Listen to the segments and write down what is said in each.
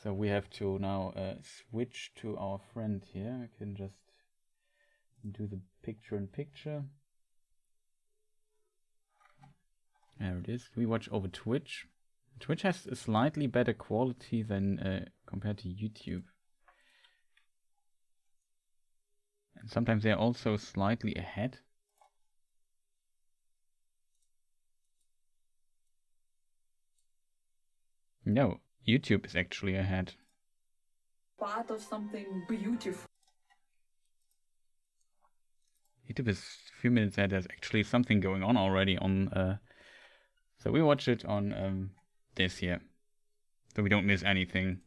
So we have to now switch to our friend here. I can just do the picture-in-picture. There it is. We watch over Twitch. Twitch has a slightly better quality than compared to YouTube. And sometimes they're also slightly ahead. No, YouTube is actually ahead. Part of something beautiful. YouTube is a few minutes ahead. There's actually something going on already on. So we watch it on this here, so we don't miss anything.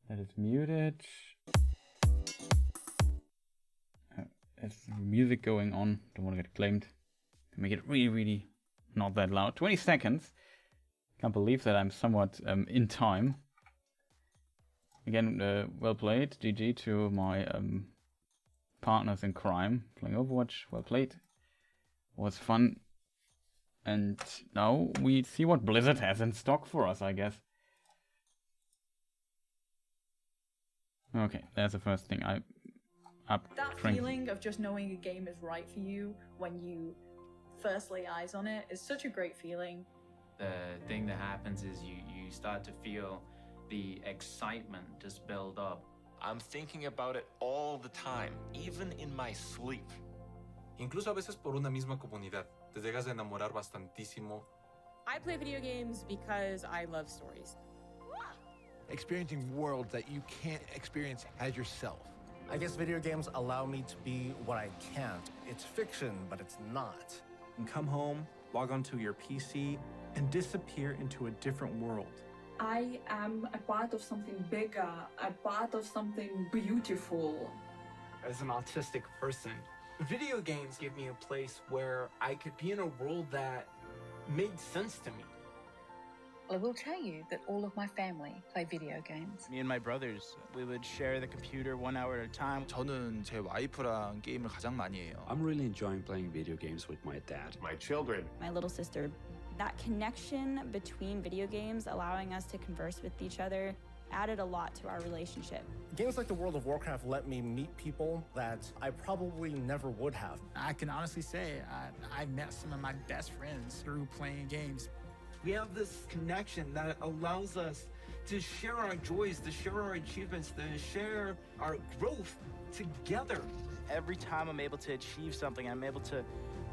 That is muted. There's music going on. Don't want to get claimed. Make it really, really not that loud. 20 seconds. Can't believe that I'm somewhat in time. Again, well played. GG to my partners in crime. Playing Overwatch. Well played. Was fun. And now we see what Blizzard has in stock for us, I guess. Okay, that's the first thing. That feeling of just knowing a game is right for you when you first lay eyes on it is such a great feeling. The thing that happens is you start to feel the excitement just build up. I'm thinking about it all the time, even in my sleep. Incluso a veces por una misma comunidad. Te llegas a enamorar bastantísimo. I play video games because I love stories. Experiencing worlds that you can't experience as yourself. I guess video games allow me to be what I can't. It's fiction, but it's not. You can come home, log onto your PC, and disappear into a different world. I am a part of something bigger, a part of something beautiful. As an autistic person, video games give me a place where I could be in a world that made sense to me. I will tell you that all of my family play video games. Me and my brothers, we would share the computer 1 hour at a time. 저는 제 와이프랑 게임을 가장 많이 해요. I'm really enjoying playing video games with my dad. My children. My little sister. That connection between video games, allowing us to converse with each other, added a lot to our relationship. Games like the World of Warcraft let me meet people that I probably never would have. I can honestly say I met some of my best friends through playing games. We have this connection that allows us to share our joys, to share our achievements, to share our growth together. Every time I'm able to achieve something, I'm able to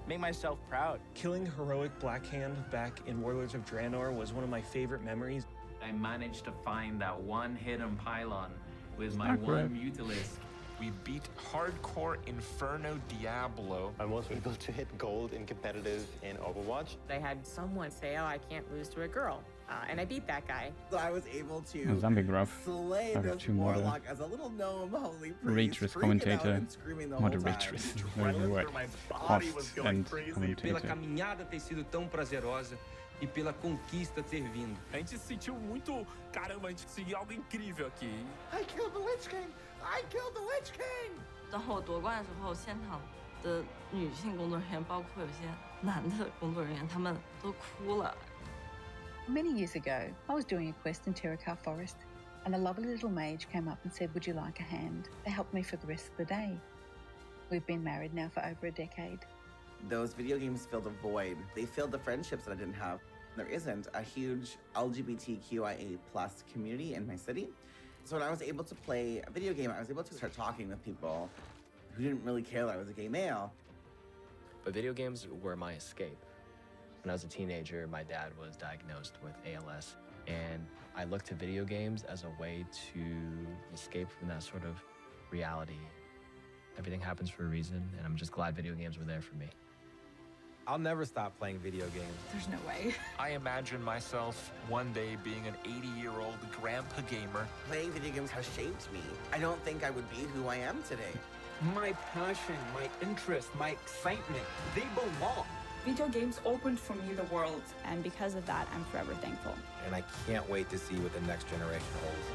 make myself proud. Killing heroic Blackhand back in Warlords of Draenor was one of my favorite memories. I managed to find that one hidden pylon with my one Mutalisk. We beat hardcore Inferno Diablo. I was able to hit gold in competitive in Overwatch. I had someone say, oh, I can't lose to a girl. And I beat that guy. So I was able to slay this warlock as a little gnome holy priest, commentator, screaming the whole time. Host and commentator. Pela caminhada ter sido tão prazerosa e pela conquista ter vindo. A gente se sentiu muito, caramba, a gente conseguiu algo incrível aqui. I killed the Lich King! I killed the Lich King! 然后夺冠的时候，现场的女性工作人员，包括有些男的工作人员，他们都哭了。Many years ago, I was doing a quest in Tirikar Forest, and a lovely little mage came up and said, "Would you like a hand?" They helped me for the rest of the day. We've been married now for over a decade. Those video games filled a void. They filled the friendships that I didn't have. There isn't a huge LGBTQIA+ community in my city. So when I was able to play a video game, I was able to start talking with people who didn't really care that I was a gay male. But video games were my escape. When I was a teenager, my dad was diagnosed with ALS, and I looked to video games as a way to escape from that sort of reality. Everything happens for a reason, and I'm just glad video games were there for me. I'll never stop playing video games. There's no way. I imagine myself one day being an 80-year-old grandpa gamer. Playing video games has shaped me. I don't think I would be who I am today. My passion, my interest, my excitement, they belong. Video games opened for me the world. And because of that, I'm forever thankful. And I can't wait to see what the next generation holds.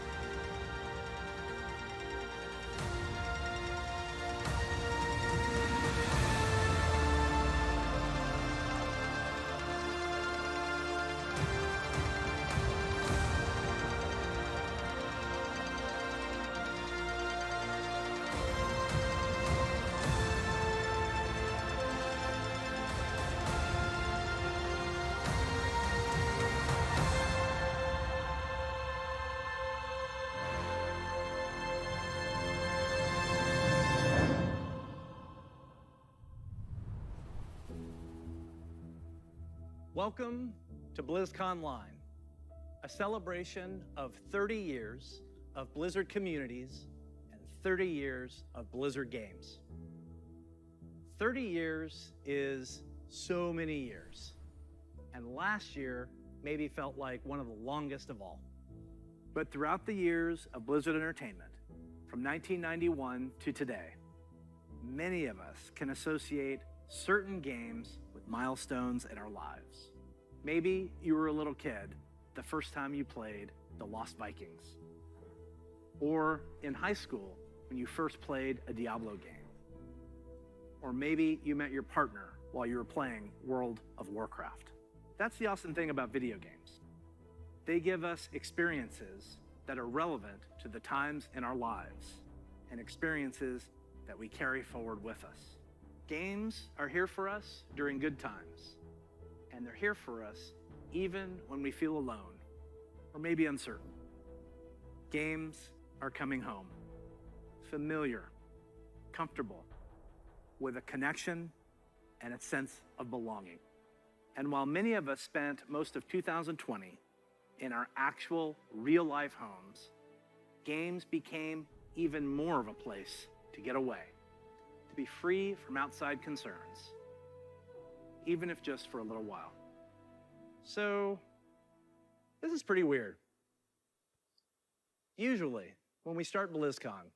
Welcome to BlizzConLine, a celebration of 30 years of Blizzard communities and 30 years of Blizzard games. 30 years is so many years, and last year maybe felt like one of the longest of all. But throughout the years of Blizzard Entertainment, from 1991 to today, many of us can associate certain games with milestones in our lives. Maybe you were a little kid the first time you played The Lost Vikings, or in high school when you first played a Diablo game. Or maybe you met your partner while you were playing World of Warcraft. That's the awesome thing about video games. They give us experiences that are relevant to the times in our lives and experiences that we carry forward with us. Games are here for us during good times, and they're here for us even when we feel alone or maybe uncertain. Games are coming home, familiar, comfortable, with a connection and a sense of belonging. And while many of us spent most of 2020 in our actual real-life homes, games became even more of a place to get away, to be free from outside concerns, even if just for a little while. So, this is pretty weird. Usually, when we start BlizzCon,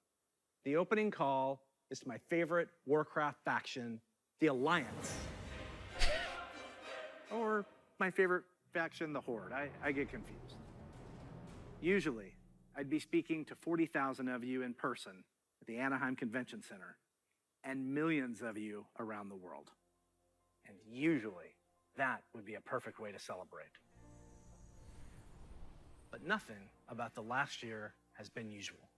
the opening call is to my favorite Warcraft faction, the Alliance. Or my favorite faction, the Horde. I get confused. Usually, I'd be speaking to 40,000 of you in person at the Anaheim Convention Center and millions of you around the world. And usually, that would be a perfect way to celebrate. But nothing about the last year has been usual.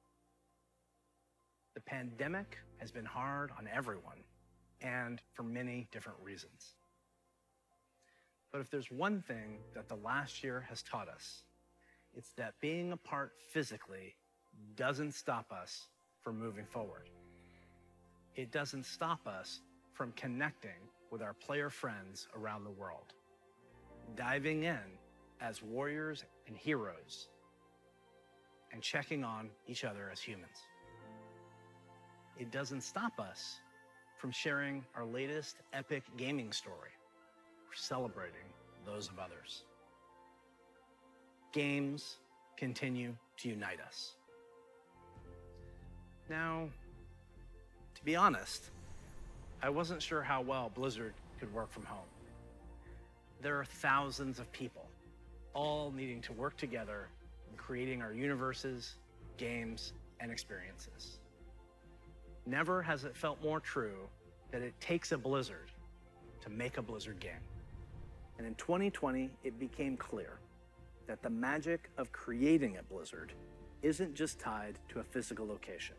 The pandemic has been hard on everyone, and for many different reasons. But if there's one thing that the last year has taught us, it's that being apart physically doesn't stop us from moving forward. It doesn't stop us from connecting with our player friends around the world, diving in as warriors and heroes, and checking on each other as humans. It doesn't stop us from sharing our latest epic gaming story or celebrating those of others. Games continue to unite us. Now, to be honest, I wasn't sure how well Blizzard could work from home. There are thousands of people, all needing to work together in creating our universes, games, and experiences. Never has it felt more true that it takes a Blizzard to make a Blizzard game. And in 2020, it became clear that the magic of creating a Blizzard isn't just tied to a physical location.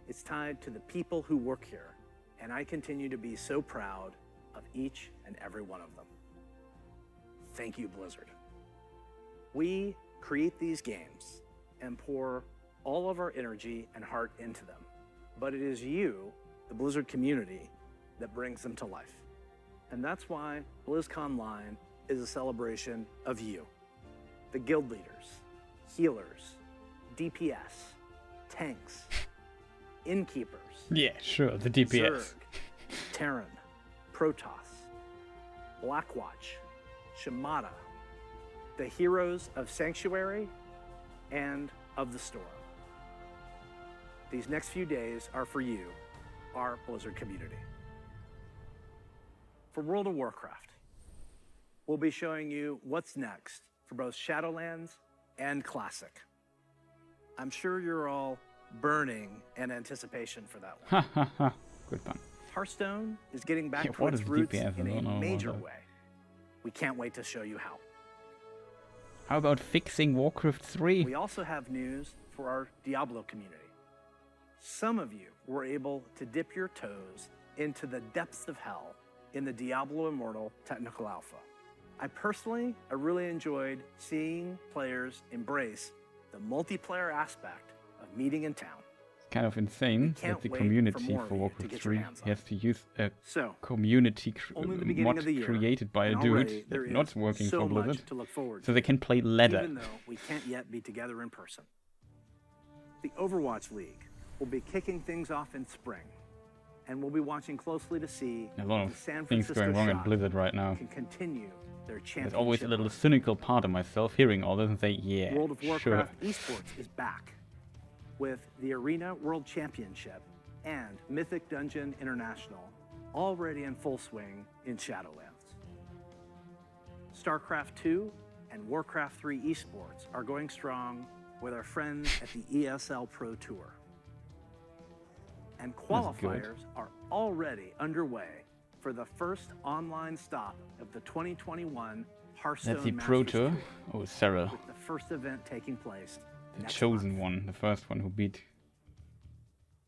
It's tied to the people who work here, and I continue to be so proud of each and every one of them. Thank you, Blizzard. We create these games and pour all of our energy and heart into them, but it is you, the Blizzard community, that brings them to life. And that's why BlizzConLine is a celebration of you, the guild leaders, healers, DPS, tanks, innkeepers. Yeah, sure, the DPS. Zerg, Terran, Protoss, Blackwatch, Shimada, the heroes of Sanctuary and of the Storm. These next few days are for you, our Blizzard community. For World of Warcraft, we'll be showing you what's next for both Shadowlands and Classic. I'm sure you're all burning in anticipation for that one. Ha ha ha. Good fun. Hearthstone is getting back to what its is roots DPS? in I a don't know major about that. way. We can't wait to show you how. How about fixing Warcraft 3? We also have news for our Diablo community. Some of you were able to dip your toes into the depths of hell in the Diablo Immortal Technical Alpha. I really enjoyed seeing players embrace the multiplayer aspect of meeting in town, kind of insane that the community for Warcraft 3 has to use a community mod created by a dude that's not working for Blizzard, so they can play ladder. Even though we can't yet be together in person. The Overwatch League will be kicking things off in spring, and we'll be watching closely to see a lot of if the San things Francisco going wrong at Shock Blizzard right now. can continue their championship. There's always a little cynical part of myself hearing all this and say, yeah, World of sure. Warcraft esports is back with the Arena World Championship and Mythic Dungeon International already in full swing in Shadowlands. StarCraft 2 and Warcraft 3 esports are going strong with our friends at the ESL Pro Tour. And qualifiers are already underway for the first online stop of the 2021 Hearthstone That's the Masters Pro Tour? Tour, Oh, Sarah. with the first event taking place The next chosen one, the first one who beat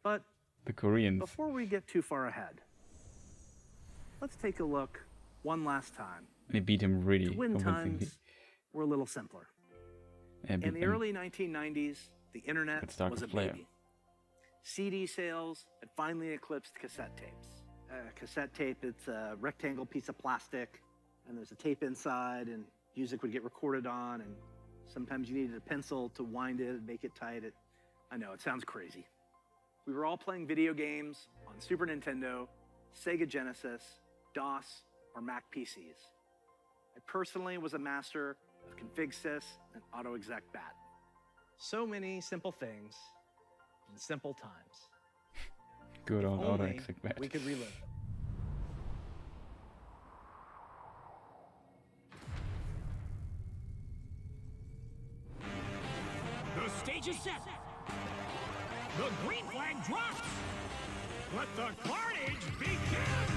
But the Koreans. before we get too far ahead, let's take a look one last time. They beat him really Twin convincingly. times were a little simpler. And In the early 1990s, the internet Let's start was a with Flair. baby. CD sales had finally eclipsed cassette tapes. Cassette tape, it's a rectangle piece of plastic, and there's a tape inside, and music would get recorded on, and sometimes you needed a pencil to wind it and make it tight. I know, it sounds crazy. We were all playing video games on Super Nintendo, Sega Genesis, DOS, or Mac PCs. I personally was a master of ConfigSys and AutoExec-BAT. So many simple things in simple times. Good old Only AutoExec-BAT. we could relive them. The stage is set. The green flag drops. Let the carnage begin.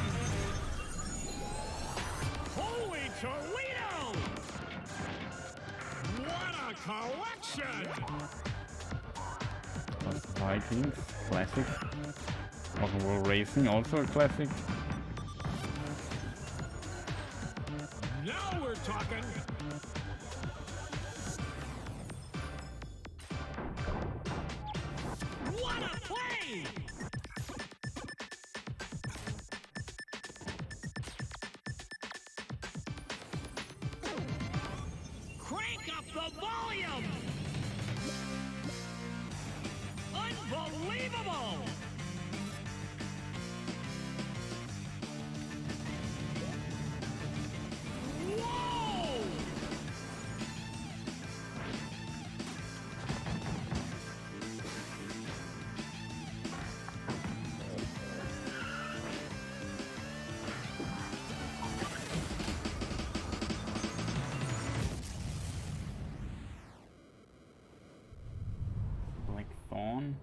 Holy Toledo! What a collection! Vikings, classic. Overwatch Racing, also a classic. Now we're talking. What a play! Crank up the volume! Unbelievable! Whoa! Blackthorn.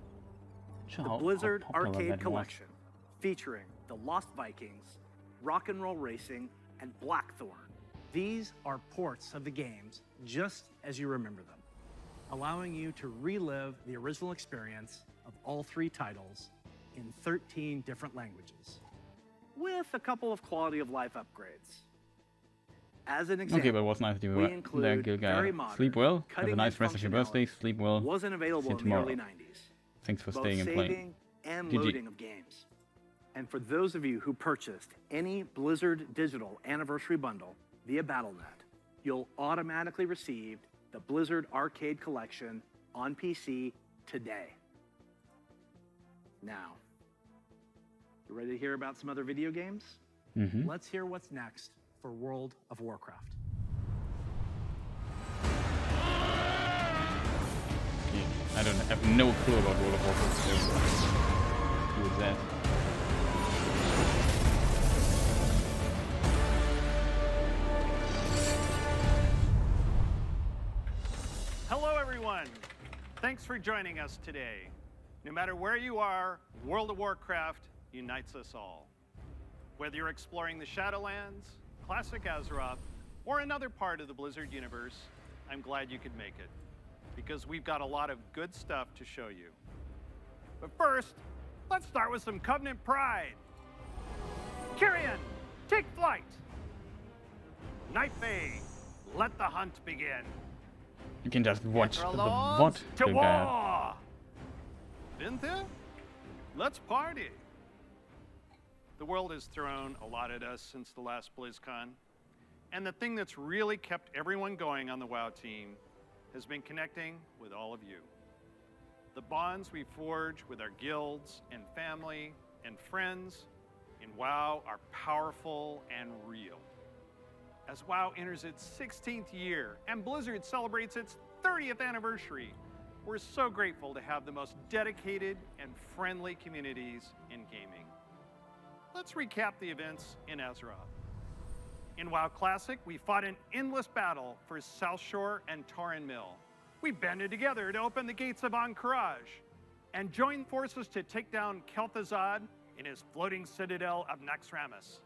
The Blizzard Arcade Collection, featuring the Lost Vikings, Rock and Roll Racing, and Blackthorn. These are ports of the games just as you remember them, allowing you to relive the original experience of all three titles in 13 different languages, with a couple of quality of life upgrades. As an example, Okay, but it was nice to we you there, include good very guy. modern, Sleep well. Have a cutting-edge nice rest of your birthday. Sleep well. wasn't available See you in the tomorrow. early 90s. Thanks for both staying and playing. saving and GG. loading of games. And for those of you who purchased any Blizzard Digital Anniversary Bundle via Battle.net, you'll automatically receive the Blizzard Arcade Collection on PC today. Now, you ready to hear about some other video games? Mm-hmm. Let's hear what's next for World of Warcraft. I have no clue about World of Warcraft. So who is that? Hello, everyone. Thanks for joining us today. No matter where you are, World of Warcraft unites us all. Whether you're exploring the Shadowlands, Classic Azeroth, or another part of the Blizzard universe, I'm glad you could make it, because we've got a lot of good stuff to show you. But first, let's start with some Covenant pride. Kyrian, take flight. Night Fae, let the hunt begin. You can just watch the Lords, what to good guy. war! Vintha? Let's party! The world has thrown a lot at us since the last BlizzCon, and the thing that's really kept everyone going on the WoW team has been connecting with all of you. The bonds we forge with our guilds and family and friends in WoW are powerful and real. As WoW enters its 16th year and Blizzard celebrates its 30th anniversary, we're so grateful to have the most dedicated and friendly communities in gaming. Let's recap the events in Azeroth. In WoW Classic, we fought an endless battle for South Shore and Tauren Mill. We banded together to open the gates of Ahn'Qiraj and joined forces to take down Kel'Thuzad in his floating citadel of Naxxramas.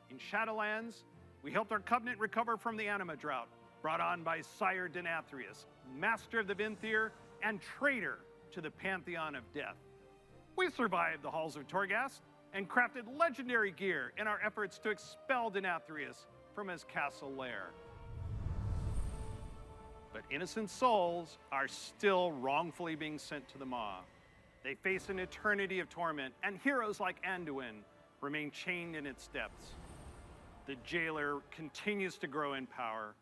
In Shadowlands, we helped our Covenant recover from the Anima drought, brought on by Sire Denathrius, master of the Vinthier and traitor to the Pantheon of Death. We survived the halls of Torghast and crafted legendary gear in our efforts to expel Denathrius from his castle lair. But innocent souls are still wrongfully being sent to the Maw. They face an eternity of torment, and heroes like Anduin remain chained in its depths. The jailer continues to grow in power.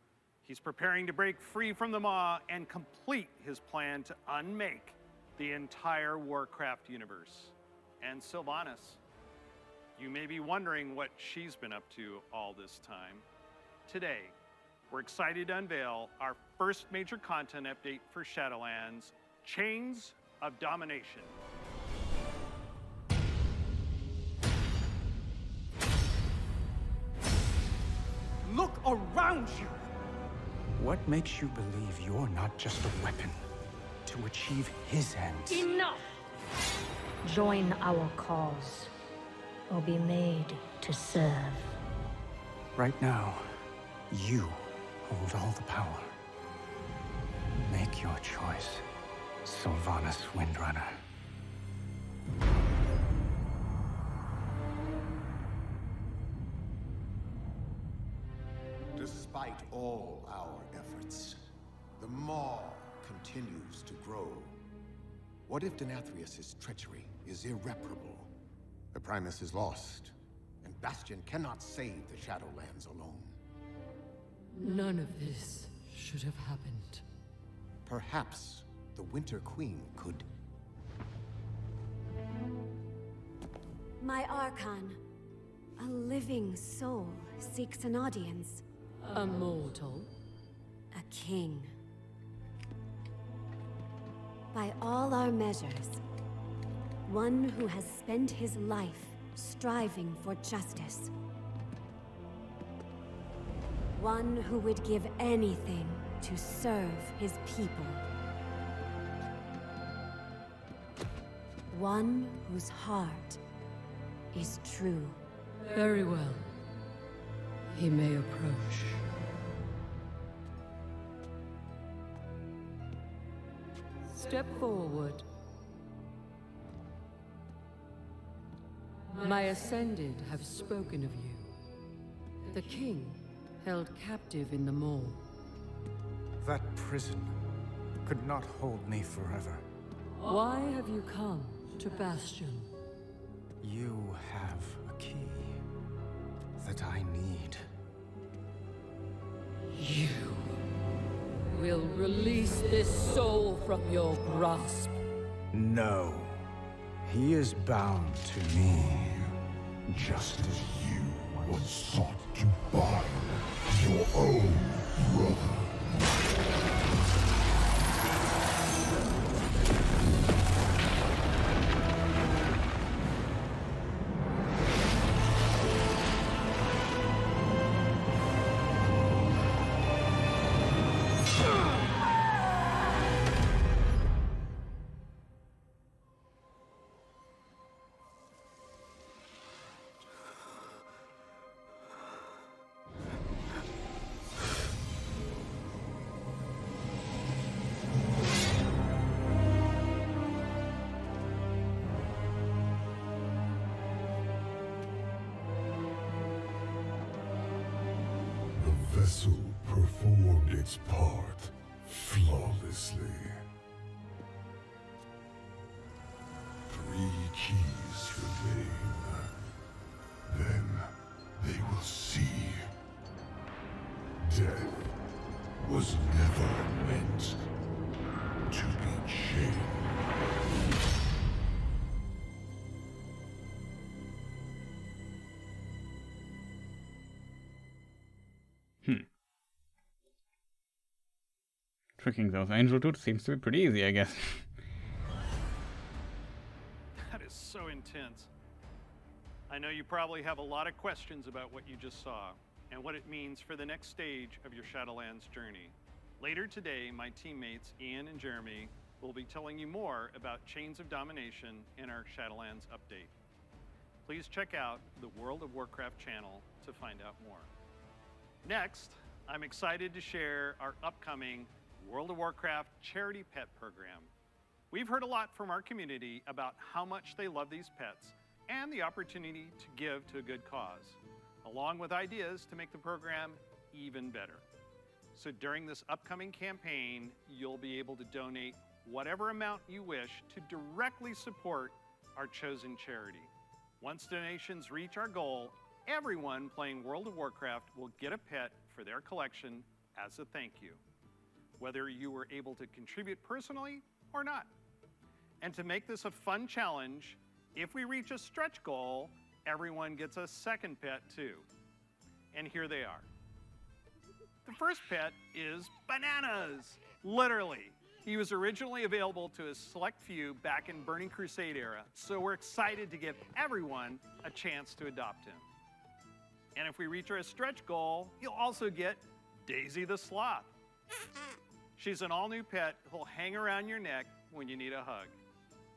He's preparing to break free from the Maw and complete his plan to unmake the entire Warcraft universe. And Sylvanas. You may be wondering what she's been up to all this time. Today, we're excited to unveil our first major content update for Shadowlands, Chains of Domination. Look around you! What makes you believe you're not just a weapon to achieve his ends? Enough! Join our cause, or be made to serve. Right now, you hold all the power. Make your choice, Sylvanas Windrunner. Despite all our efforts, the Maw continues to grow. What if Denathrius' treachery is irreparable? The Primus is lost, and Bastion cannot save the Shadowlands alone. None of this should have happened. Perhaps the Winter Queen could... My Archon, a living soul, seeks an audience. A mortal? A king. By all our measures, one who has spent his life striving for justice. One who would give anything to serve his people. One whose heart is true. Very well. He may approach. Step forward. My Ascended have spoken of you. The king, held captive in the Maw. That prison could not hold me forever. Why have you come to Bastion? You have a key that I need. You will release this soul from your grasp. No. He is bound to me. Just as you once sought to bind your own brother. The vessel performed its part flawlessly. keys your name. Then they will see. Death was never meant to be chained. Tricking those angel dudes seems to be pretty easy, I guess. That is so intense. I know you probably have a lot of questions about what you just saw and what it means for the next stage of your Shadowlands journey. Later today, my teammates Ian and Jeremy will be telling you more about Chains of Domination in our Shadowlands update. Please check out the World of Warcraft channel to find out more. Next, I'm excited to share our upcoming World of Warcraft charity pet program. We've heard a lot from our community about how much they love these pets and the opportunity to give to a good cause, along with ideas to make the program even better. So during this upcoming campaign, you'll be able to donate whatever amount you wish to directly support our chosen charity. Once donations reach our goal, everyone playing World of Warcraft will get a pet for their collection as a thank you, whether you were able to contribute personally or not. And to make this a fun challenge, if we reach a stretch goal, everyone gets a second pet too. And here they are. The first pet is Bananas, literally. He was originally available to a select few back in Burning Crusade era, so we're excited to give everyone a chance to adopt him. And if we reach our stretch goal, you'll also get Daisy the Sloth. She's an all-new pet who'll hang around your neck when you need a hug.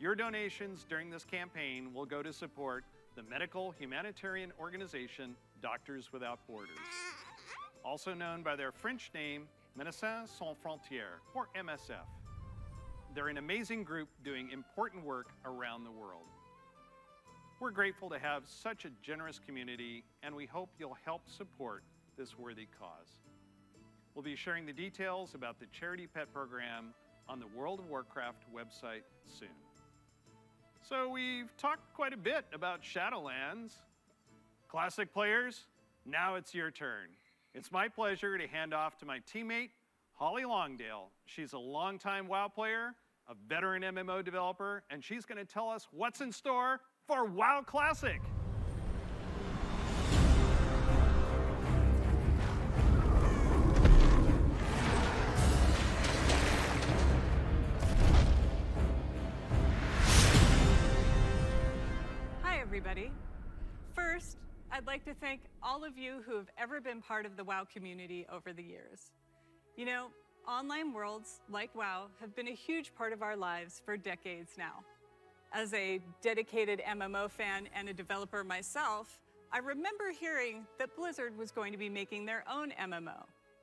Your donations during this campaign will go to support the medical humanitarian organization Doctors Without Borders, also known by their French name, Médecins Sans Frontières, or MSF. They're an amazing group doing important work around the world. We're grateful to have such a generous community, and we hope you'll help support this worthy cause. We'll be sharing the details about the charity pet program on the World of Warcraft website soon. So we've talked quite a bit about Shadowlands. Classic players, now it's your turn. It's my pleasure to hand off to my teammate, Holly Longdale. She's a longtime WoW player, a veteran MMO developer, and she's going to tell us what's in store for WoW Classic. Hi, everybody. First, I'd like to thank all of you who have ever been part of the WoW community over the years. You know, online worlds like WoW have been a huge part of our lives for decades now. As a dedicated MMO fan and a developer myself, I remember hearing that Blizzard was going to be making their own MMO.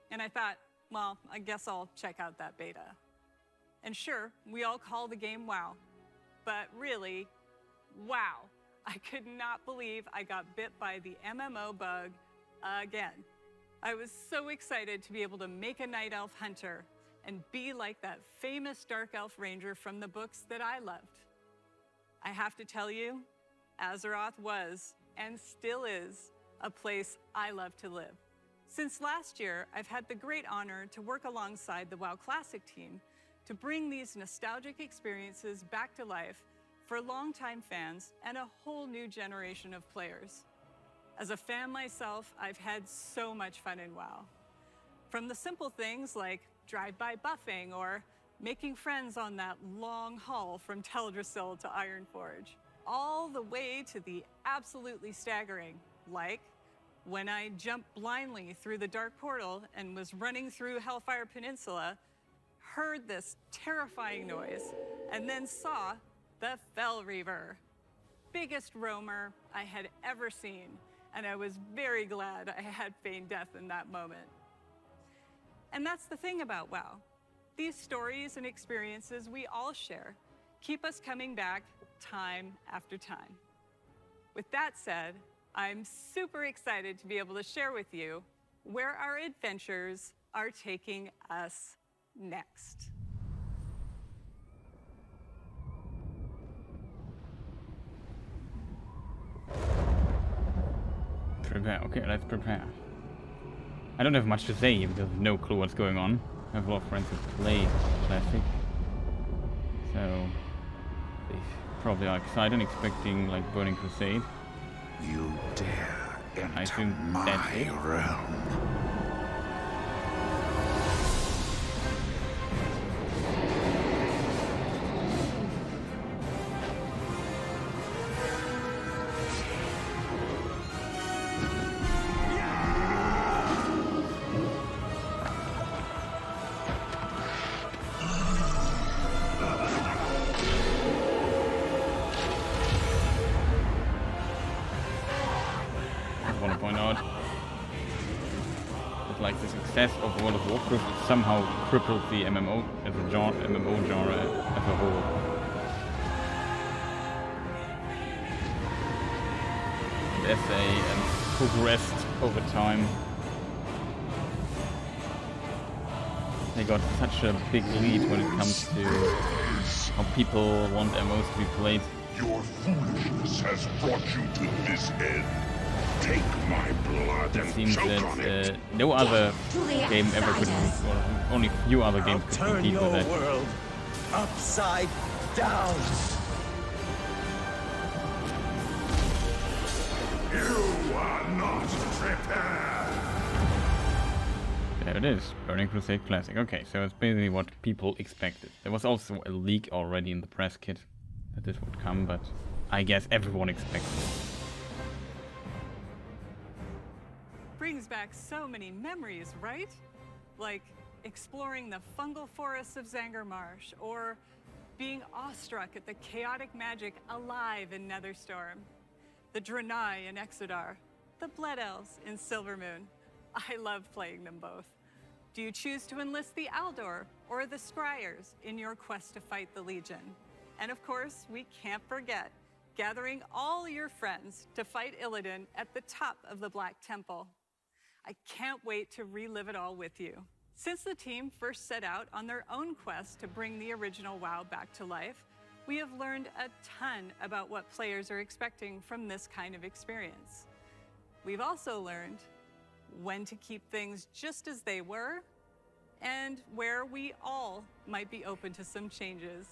And I thought, well, I guess I'll check out that beta. And sure, we all call the game WoW, but really, wow. I could not believe I got bit by the MMO bug again. I was so excited to be able to make a Night Elf hunter and be like that famous Dark Elf ranger from the books that I loved. I have to tell you, Azeroth was, and still is, a place I love to live. Since last year, I've had the great honor to work alongside the WoW Classic team to bring these nostalgic experiences back to life for longtime fans and a whole new generation of players. As a fan myself, I've had so much fun in WoW. From the simple things like drive-by buffing or making friends on that long haul from Teldrassil to Ironforge, all the way to the absolutely staggering, like when I jumped blindly through the Dark Portal and was running through Hellfire Peninsula, heard this terrifying noise, and then saw the Fell Reaver. Biggest roamer I had ever seen, and I was very glad I had feigned death in that moment. And that's the thing about WoW. These stories and experiences we all share keep us coming back time after time. With that said, I'm super excited to be able to share with you where our adventures are taking us next. Prepare. Okay, let's prepare. I don't have much to say because I have no clue what's going on. I have a lot of friends who play Classic. So they probably are excited, expecting like Burning Crusade. You dare enter I assume that's it. realm. Want to point out that like the success of World of Warcraft somehow crippled the MMO as a genre, MMO genre as a whole. And as they progressed over time, they got such a big lead when it comes to how people want MMOs to be played. Your foolishness has brought you to this end. Take my blood It and seems choke on that it. no other game ever could, or only few other games could Turn compete your with that. world upside down. You are not prepared. There it is, Burning Crusade Classic. Okay, so it's basically what people expected. There was also a leak already in the press kit that this would come, but I guess everyone expected it. Brings back so many memories, right? Like exploring the fungal forests of Zangarmarsh, or being awestruck at the chaotic magic alive in Netherstorm, the Draenei in Exodar, the Blood Elves in Silvermoon. I love playing them both. Do you choose to enlist the Aldor or the Scryers in your quest to fight the Legion? And of course, we can't forget gathering all your friends to fight Illidan at the top of the Black Temple. I can't wait to relive it all with you. Since the team first set out on their own quest to bring the original WoW back to life, we have learned a ton about what players are expecting from this kind of experience. We've also learned when to keep things just as they were and where we all might be open to some changes.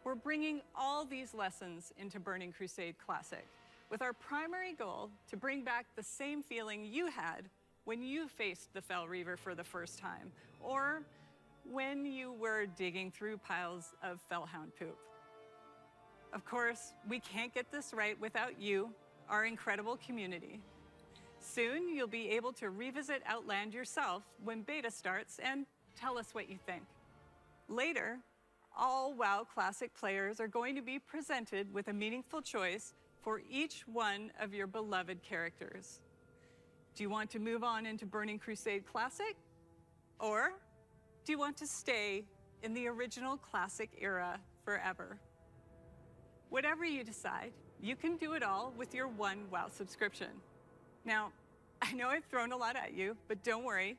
We're bringing all these lessons into Burning Crusade Classic, with our primary goal to bring back the same feeling you had when you faced the Fel Reaver for the first time, or when you were digging through piles of Felhound poop. Of course, we can't get this right without you, our incredible community. Soon, you'll be able to revisit Outland yourself when beta starts and tell us what you think. Later, all WoW Classic players are going to be presented with a meaningful choice for each one of your beloved characters. Do you want to move on into Burning Crusade Classic? Or do you want to stay in the original Classic era forever? Whatever you decide, you can do it all with your one WoW subscription. Now, I know I've thrown a lot at you, but don't worry.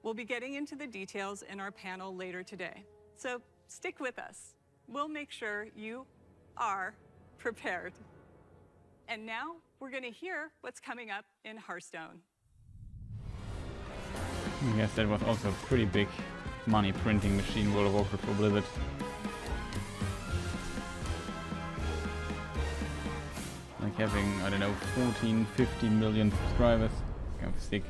We'll be getting into the details in our panel later today. So stick with us. We'll make sure you are prepared. And now we're going to hear what's coming up in Hearthstone. I guess that was also a pretty big money printing machine, World of Warcraft for Blizzard. Like having, I don't know, 14, 15 million subscribers. Kind of sick.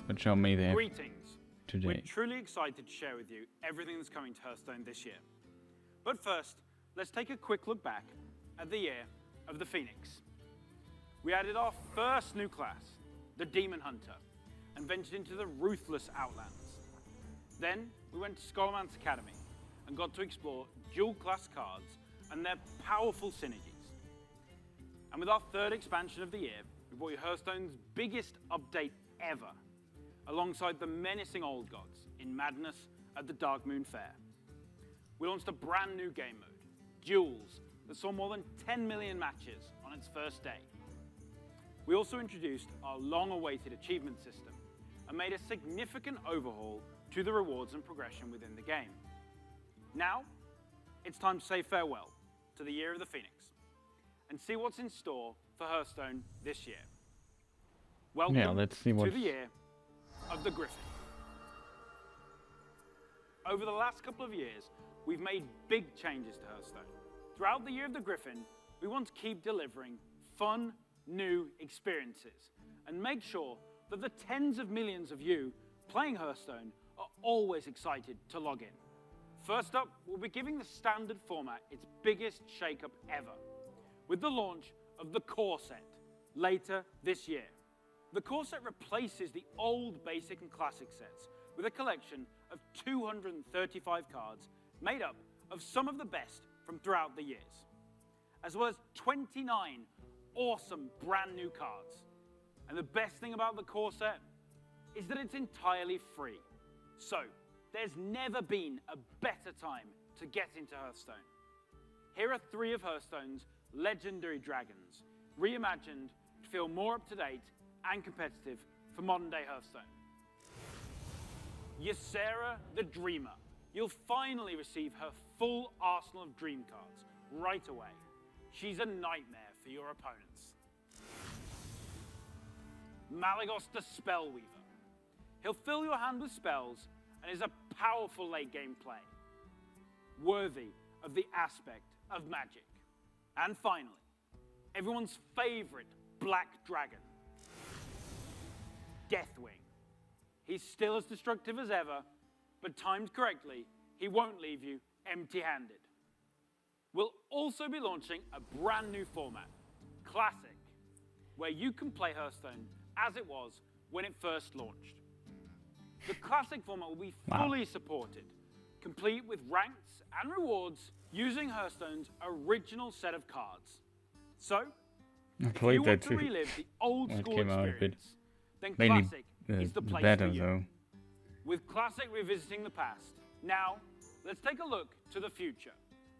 But how many they have Greetings. today. We're truly excited to share with you everything that's coming to Hearthstone this year. But first, let's take a quick look back at the year of the Phoenix. We added our first new class, the Demon Hunter, and ventured into the ruthless Outlands. Then we went to Skullman's Academy and got to explore dual class cards and their powerful synergies. And with our third expansion of the year, we brought you Hearthstone's biggest update ever, alongside the menacing old gods in Madness at the Dark Moon Fair. We launched a brand new game mode, Duels, that saw more than 10 million matches on its first day. We also introduced our long-awaited achievement system and made a significant overhaul to the rewards and progression within the game. Now, it's time to say farewell to the Year of the Phoenix and see what's in store for Hearthstone this year. Welcome let's see to what. the year of the Griffin. Over the last couple of years, we've made big changes to Hearthstone. Throughout the year of the Griffin, we want to keep delivering fun, new experiences and make sure that the tens of millions of you playing Hearthstone are always excited to log in. First up, we'll be giving the standard format its biggest shake-up ever, with the launch of the Core Set later this year. The Core Set replaces the old Basic and Classic sets with a collection of 235 cards made up of some of the best from throughout the years, as well as 29 awesome brand new cards. And the best thing about the Core Set is that it's entirely free. So, there's never been a better time to get into Hearthstone. Here are 3 of Hearthstone's legendary dragons, reimagined to feel more up-to-date and competitive for modern-day Hearthstone. Ysera the Dreamer. You'll finally receive her full arsenal of dream cards right away. She's a nightmare for your opponents. Malygos the Spellweaver. He'll fill your hand with spells and is a powerful late-game play, worthy of the aspect of magic. And finally, everyone's favorite black dragon, Deathwing. He's still as destructive as ever, but timed correctly, he won't leave you empty-handed. We'll also be launching a brand new format, Classic, where you can play Hearthstone as it was when it first launched. The Classic format will be fully supported, complete with ranks and rewards using Hearthstone's original set of cards. So, if you want to relive the old school experience, then Classic is the place for you. Though. With Classic revisiting the past, now let's take a look to the future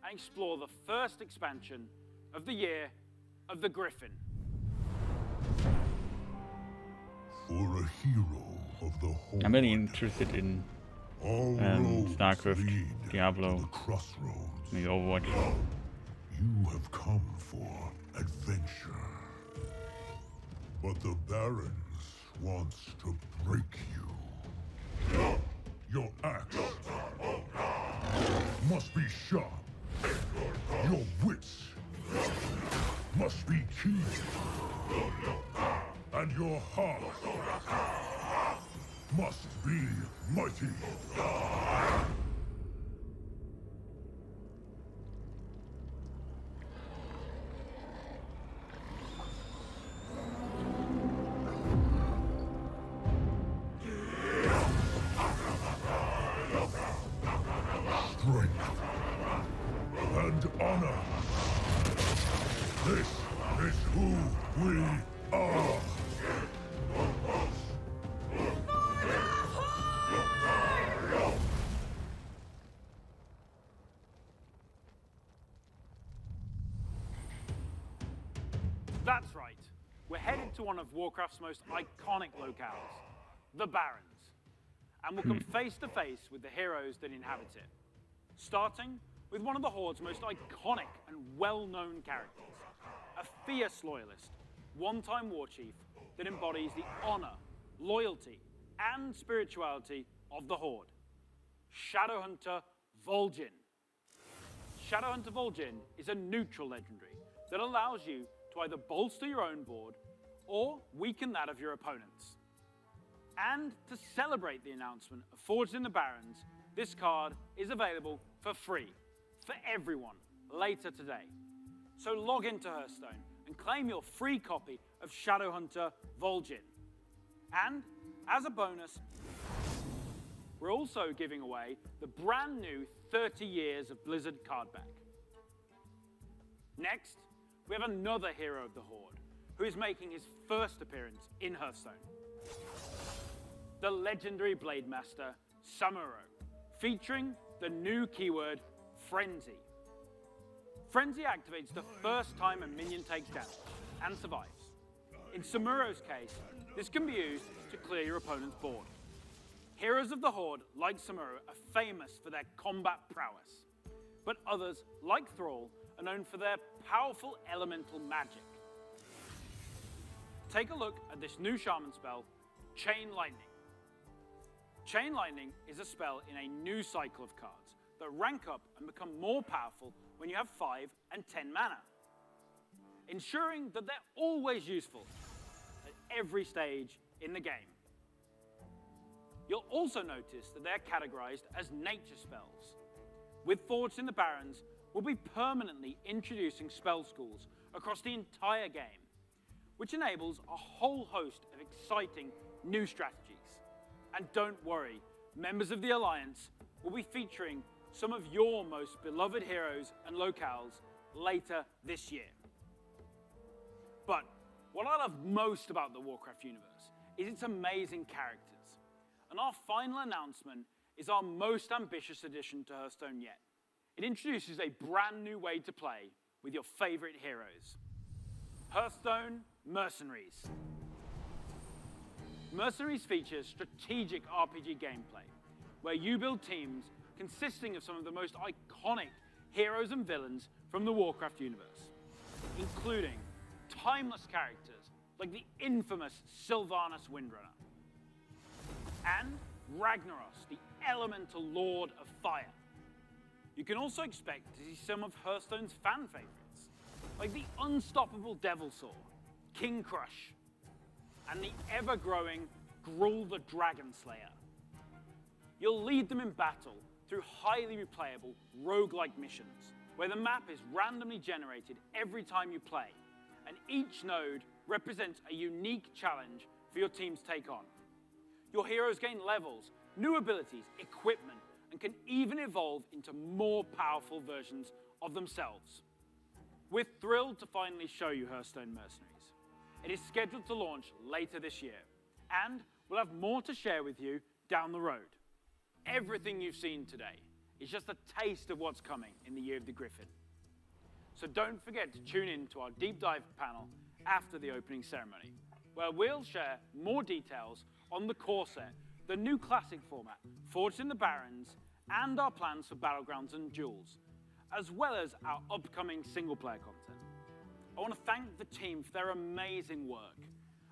and explore the first expansion of the year of the Griffin. For a hero of the Horde, I'm really interested in StarCraft, Diablo, maybe Overwatch. You have come for adventure. But the Barons wants to break you. Your axe must be sharp. Your wits must be keen. And your heart must be mighty. Strength and honor. This is who we are. That's right. We're headed to one of Warcraft's most iconic locales, the Barrens, and we'll come face to face with the heroes that inhabit it. Starting with one of the Horde's most iconic and well-known characters, a fierce loyalist, one-time war chief that embodies the honor, loyalty, and spirituality of the Horde, Shadowhunter Vol'jin. Shadowhunter Vol'jin is a neutral legendary that allows you to either bolster your own board or weaken that of your opponents. And to celebrate the announcement of Forged in the Barrens, this card is available for free for everyone later today. So log into Hearthstone and claim your free copy of Shadowhunter Vol'jin. And as a bonus, we're also giving away the brand new 30 Years of Blizzard card back. Next, we have another hero of the Horde who is making his first appearance in Hearthstone. The legendary Blade Master, Samuro, featuring the new keyword, Frenzy. Frenzy activates the first time a minion takes damage and survives. In Samuro's case, this can be used to clear your opponent's board. Heroes of the Horde, like Samuro, are famous for their combat prowess, but others, like Thrall, are known for their powerful elemental magic. take a look at this new shaman spell, Chain Lightning. Chain Lightning is a spell in a new cycle of cards that rank up and become more powerful when you have 5 and 10 mana, ensuring that they're always useful at every stage in the game. You'll also notice that they're categorized as nature spells. With Forged in the Barrens, we'll be permanently introducing spell schools across the entire game, which enables a whole host of exciting new strategies. And don't worry, members of the Alliance will be featuring some of your most beloved heroes and locales later this year. But what I love most about the Warcraft universe is its amazing characters. And our final announcement is our most ambitious addition to Hearthstone yet. It introduces a brand new way to play with your favorite heroes. Hearthstone Mercenaries. Mercenaries features strategic RPG gameplay, where you build teams consisting of some of the most iconic heroes and villains from the Warcraft universe, including timeless characters like the infamous Sylvanas Windrunner, and Ragnaros, the elemental lord of fire. You can also expect to see some of Hearthstone's fan favorites, like the unstoppable Devilsaur, King Crush, and the ever-growing Gruul the Dragon Slayer. You'll lead them in battle through highly replayable roguelike missions, where the map is randomly generated every time you play, and each node represents a unique challenge for your team to take on. Your heroes gain levels, new abilities, equipment, and can even evolve into more powerful versions of themselves. We're thrilled to finally show you Hearthstone Mercenaries. It is scheduled to launch later this year, and we'll have more to share with you down the road. Everything you've seen today is just a taste of what's coming in the Year of the Griffin. So don't forget to tune in to our deep dive panel after the opening ceremony, where we'll share more details on the core set, the new classic format, Forged in the Barrens, and our plans for Battlegrounds and Duels, as well as our upcoming single-player content. I want to thank the team for their amazing work.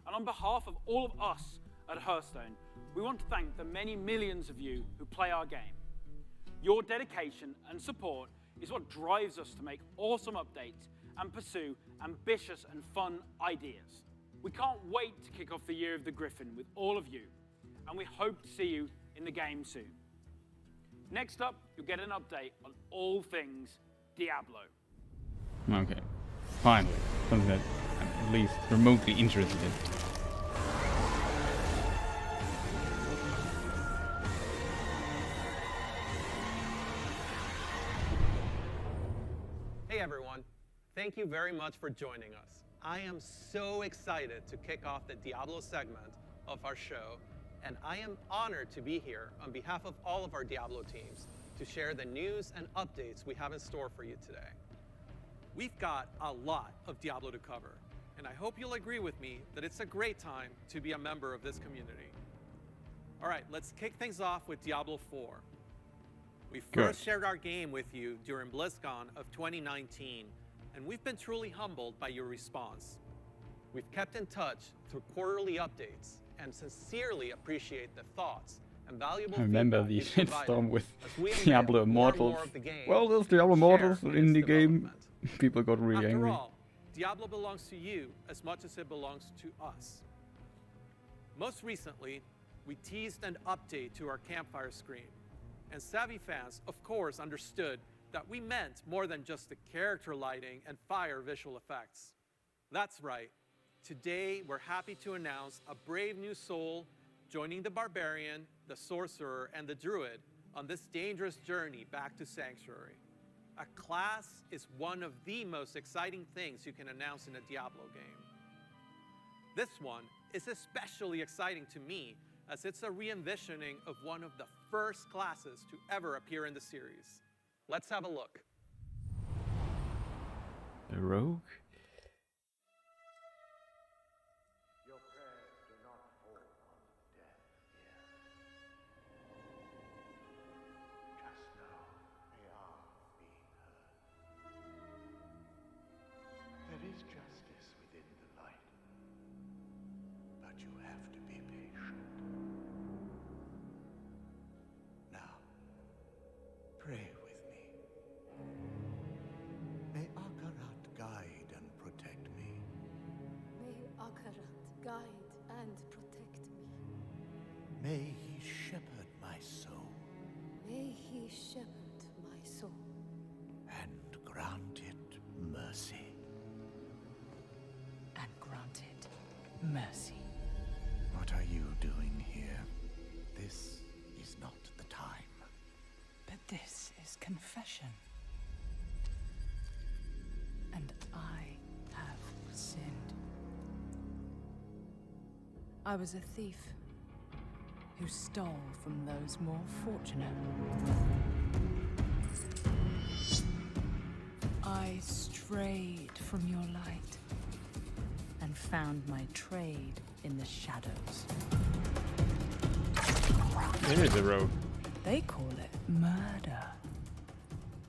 And on behalf of all of us at Hearthstone, we want to thank the many millions of you who play our game. Your dedication and support is what drives us to make awesome updates and pursue ambitious and fun ideas. We can't wait to kick off the Year of the Griffin with all of you, and we hope to see you in the game soon. Next up, you'll get an update on all things Diablo. Okay, finally, something that I'm at least remotely interested in. Hey everyone, thank you very much for joining us. I am so excited to kick off the Diablo segment of our show, and I am honored to be here on behalf of all of our Diablo teams to share the news and updates we have in store for you today. We've got a lot of Diablo to cover, and I hope you'll agree with me that it's a great time to be a member of this community. All right, let's kick things off with Diablo IV. We first shared our game with you during BlizzCon of 2019, and we've been truly humbled by your response. We've kept in touch through quarterly updates and sincerely appreciate the thoughts and valuable I remember the shitstorm with Diablo Immortals. Well, there's Diablo Immortals, an indie game. People got really angry. After all, Diablo belongs to you as much as it belongs to us. Most recently, we teased an update to our campfire screen, and savvy fans, of course, understood that we meant more than just the character lighting and fire visual effects. That's right. Today, we're happy to announce a brave new soul joining the barbarian, the sorcerer, and the druid on this dangerous journey back to Sanctuary. A class is one of the most exciting things you can announce in a Diablo game. This one is especially exciting to me, as it's a re-envisioning of one of the first classes to ever appear in the series. Let's have a look. The rogue? Your prayers do not fall on deaf ears. Just know they are being heard. There is justice within the light. you have to be patient. Now, pray with me. May Akarat guide and protect me. May Akarat guide and protect me. May he shepherd my soul. May he shepherd my soul. And grant it mercy. And grant it mercy. What are you doing here? This is not the time. But this is confession. And I have sinned. I was a thief who stole from those more fortunate. I strayed from your light and found my trade in the shadows. There is a rogue. They call it murder.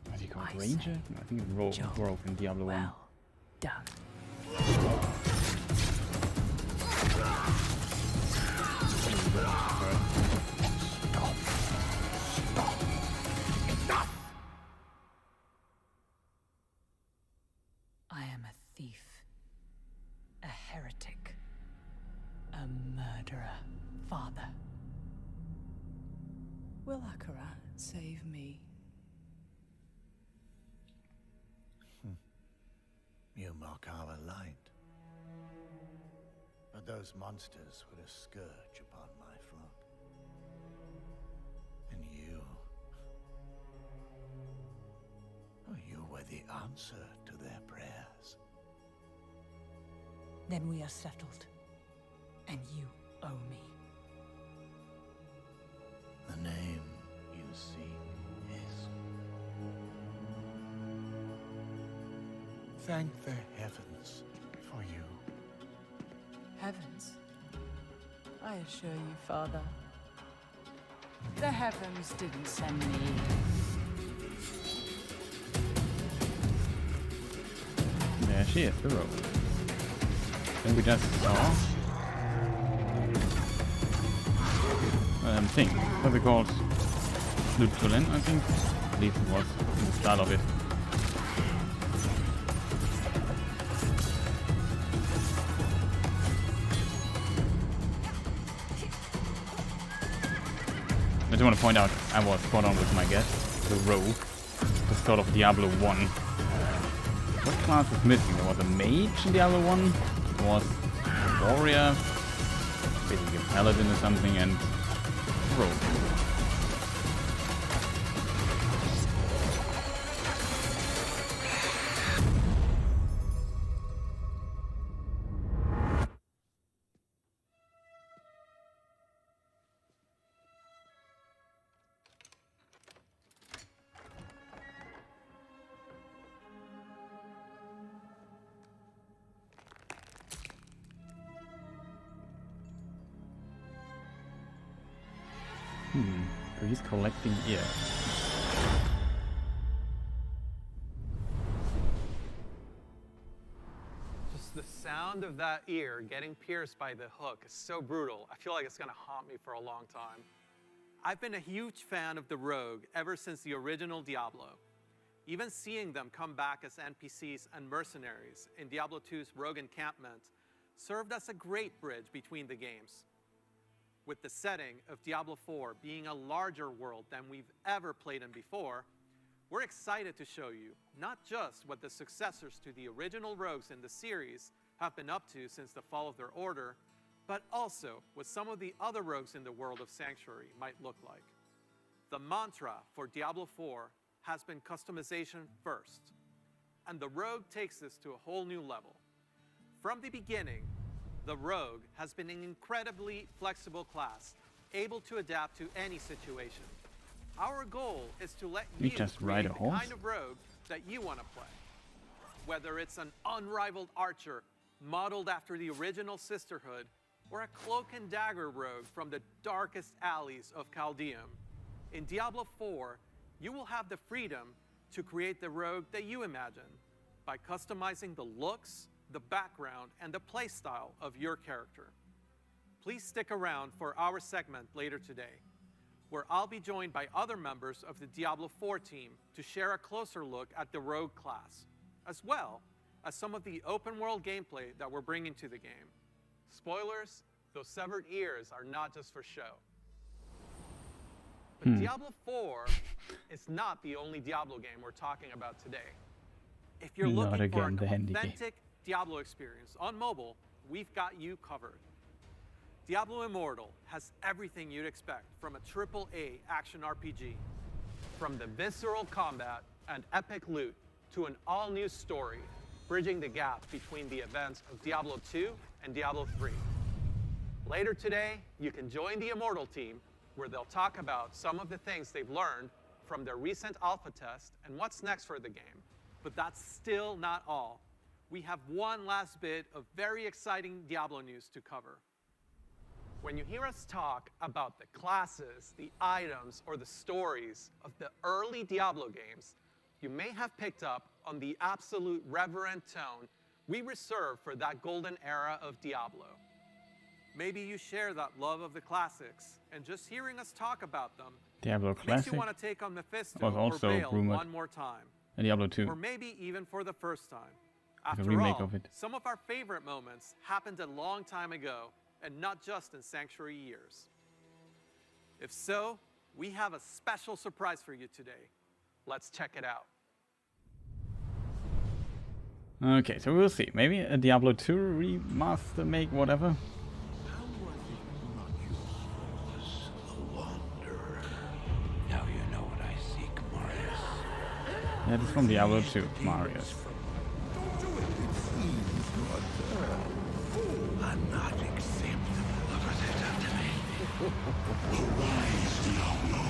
What is he called? Ranger? No, I think it's rogue in Diablo 1. Well done. I am a thief, a heretic, a murderer, Father. Will Akarat save me? You mock our light. But those monsters were a scourge upon my flock. And you were the answer to their prayers. Then we are settled, and you owe me. The name you seek is... Thank the heavens for you. Heavens? I assure you, Father, the heavens didn't send me. There she is, the rogue. And we just saw thing. What's it called? Lutulin, I think. At least it was in the style of it. I just want to point out, I was spot on with my guess. The rogue, the sort of Diablo 1. What class is missing? There was a mage in Diablo 1, there was a warrior, basically a paladin or something, and rogue. So he's collecting ear. Just the sound of that ear getting pierced by the hook is so brutal. I feel like it's gonna haunt me for a long time. I've been a huge fan of the rogue ever since the original Diablo. Even seeing them come back as NPCs and mercenaries in Diablo II's Rogue Encampment served as a great bridge between the games. With the setting of Diablo IV being a larger world than we've ever played in before, we're excited to show you not just what the successors to the original rogues in the series have been up to since the fall of their order, but also what some of the other rogues in the world of Sanctuary might look like. The mantra for Diablo IV has been customization first, and the rogue takes this to a whole new level. From the beginning, the rogue has been an incredibly flexible class, able to adapt to any situation. Our goal is to let you just ride a create the horse? kind of rogue that you want to play. Whether it's an unrivaled archer modeled after the original Sisterhood, or a cloak and dagger rogue from the darkest alleys of Chaldeum, in Diablo IV, you will have the freedom to create the rogue that you imagine by customizing the looks, the background, and the playstyle of your character. please stick around for our segment later today, where I'll be joined by other members of the Diablo IV team to share a closer look at the Rogue class, as well as some of the open-world gameplay that we're bringing to the game. Spoilers, those severed ears are not just for show. But Diablo IV is not the only Diablo game we're talking about today. If you're looking for an authentic Diablo experience on mobile, we've got you covered. Diablo Immortal has everything you'd expect from a AAA action RPG. From the visceral combat and epic loot to an all-new story, bridging the gap between the events of Diablo II and Diablo III. Later today, you can join the Immortal team, where they'll talk about some of the things they've learned from their recent alpha test and what's next for the game. But that's still not all. We have one last bit of very exciting Diablo news to cover. When you hear us talk about the classes, the items, or the stories of the early Diablo games, you may have picked up on the absolute reverent tone we reserve for that golden era of Diablo. Maybe you share that love of the classics, and just hearing us talk about them Diablo makes Classic you want to take on Mephisto was or also Baal rumored. one more time. And Diablo 2. Or maybe even for the first time. Like a After remake all, of it. some of our favorite moments happened a long time ago, and not just in Sanctuary years. If so, we have a special surprise for you today. Let's check it out. Okay, so we'll see. Maybe a Diablo II remaster, make whatever. Now you know what I seek, Marius. That is from Diablo II, Marius. I'm not acceptable of it after me. Arise, Diablo,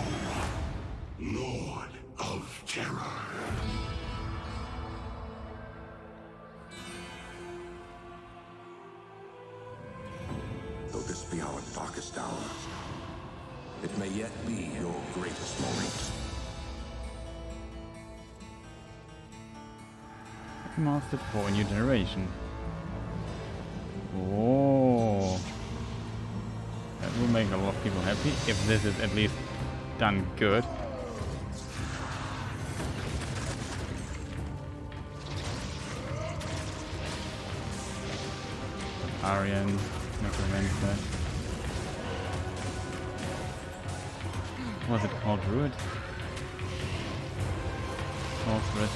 Lord of Terror. Though this be our darkest hour, it may yet be your greatest moment. Remastered for a new generation. Oh, that will make a lot of people happy if this is at least done good. Aryan, Necromancer. What was it called? Druid? Sorceress.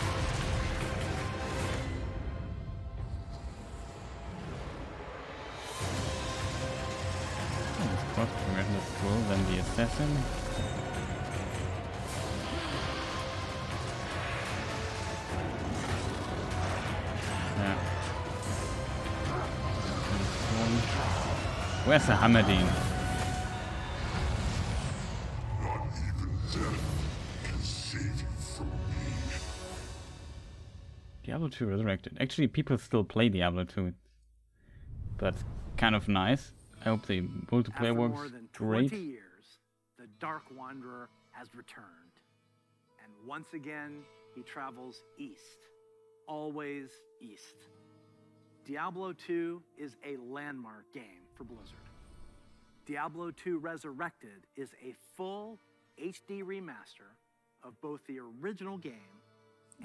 That's cool. Then the assassin. Yeah. Where's the Hammerdine? Not even death can save you from me. Diablo II Resurrected. Actually, people still play Diablo 2. That's kind of nice. I hope the multiplayer After works more than 20 great. years, the Dark Wanderer has returned. And once again, he travels east. Always east. Diablo 2 is a landmark game for Blizzard. Diablo II Resurrected is a full HD remaster of both the original game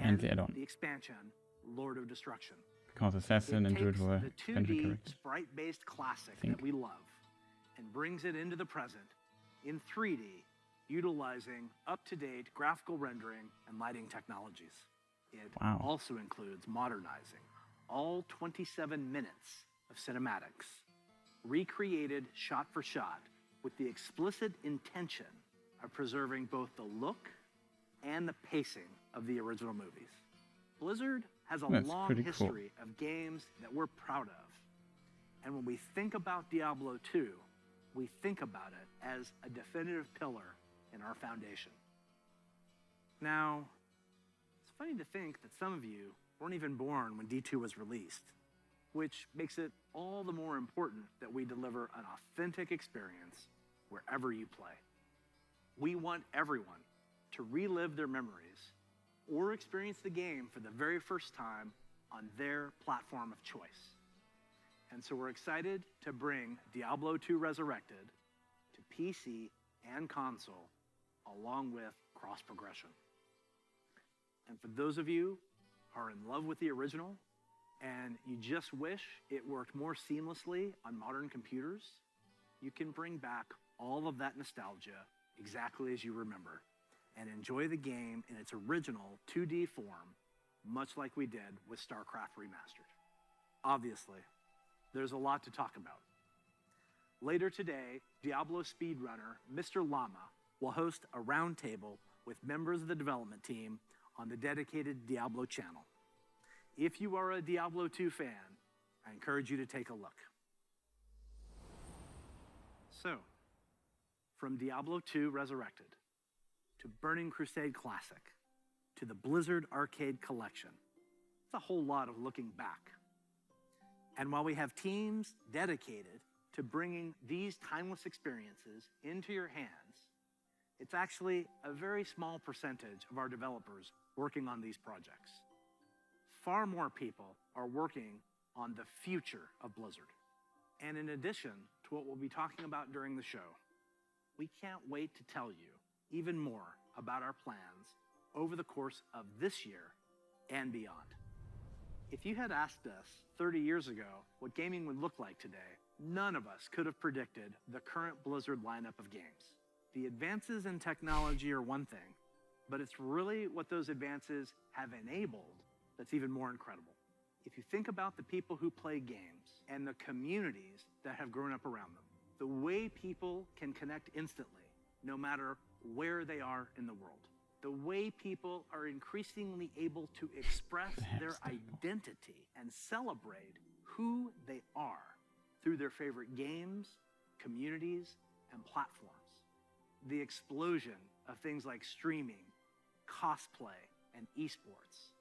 And the add-on. the expansion, Lord of Destruction. Because Assassin and Druid were The adventure 2D characters. sprite-based classic Think. that we love and brings it into the present in 3D, utilizing up-to-date graphical rendering and lighting technologies. It Wow. also includes modernizing all 27 minutes of cinematics, recreated shot for shot with the explicit intention of preserving both the look and the pacing of the original movies. Blizzard has a That's long pretty cool. history of games that we're proud of. And when we think about Diablo 2, we think about it as a definitive pillar in our foundation. Now, it's funny to think that some of you weren't even born when D2 was released, which makes it all the more important that we deliver an authentic experience wherever you play. We want everyone to relive their memories or experience the game for the very first time on their platform of choice. And so we're excited to bring Diablo II Resurrected to PC and console, along with cross progression. And for those of you who are in love with the original and you just wish it worked more seamlessly on modern computers, you can bring back all of that nostalgia exactly as you remember and enjoy the game in its original 2D form, much like we did with StarCraft Remastered. Obviously, there's a lot to talk about. Later today, Diablo speedrunner Mr. Llama will host a roundtable with members of the development team on the dedicated Diablo channel. If you are a Diablo 2 fan, I encourage you to take a look. So, from Diablo II Resurrected, to Burning Crusade Classic, to the Blizzard Arcade Collection, it's a whole lot of looking back. And while we have teams dedicated to bringing these timeless experiences into your hands, it's actually a very small percentage of our developers working on these projects. Far more people are working on the future of Blizzard. And in addition to what we'll be talking about during the show, we can't wait to tell you even more about our plans over the course of this year and beyond. If you had asked us 30 years ago what gaming would look like today, none of us could have predicted the current Blizzard lineup of games. The advances in technology are one thing, but it's really what those advances have enabled that's even more incredible. If you think about the people who play games and the communities that have grown up around them, the way people can connect instantly, no matter where they are in the world, the way people are increasingly able to express their identity and celebrate who they are through their favorite games, communities, and platforms. The explosion of things like streaming, cosplay, and esports.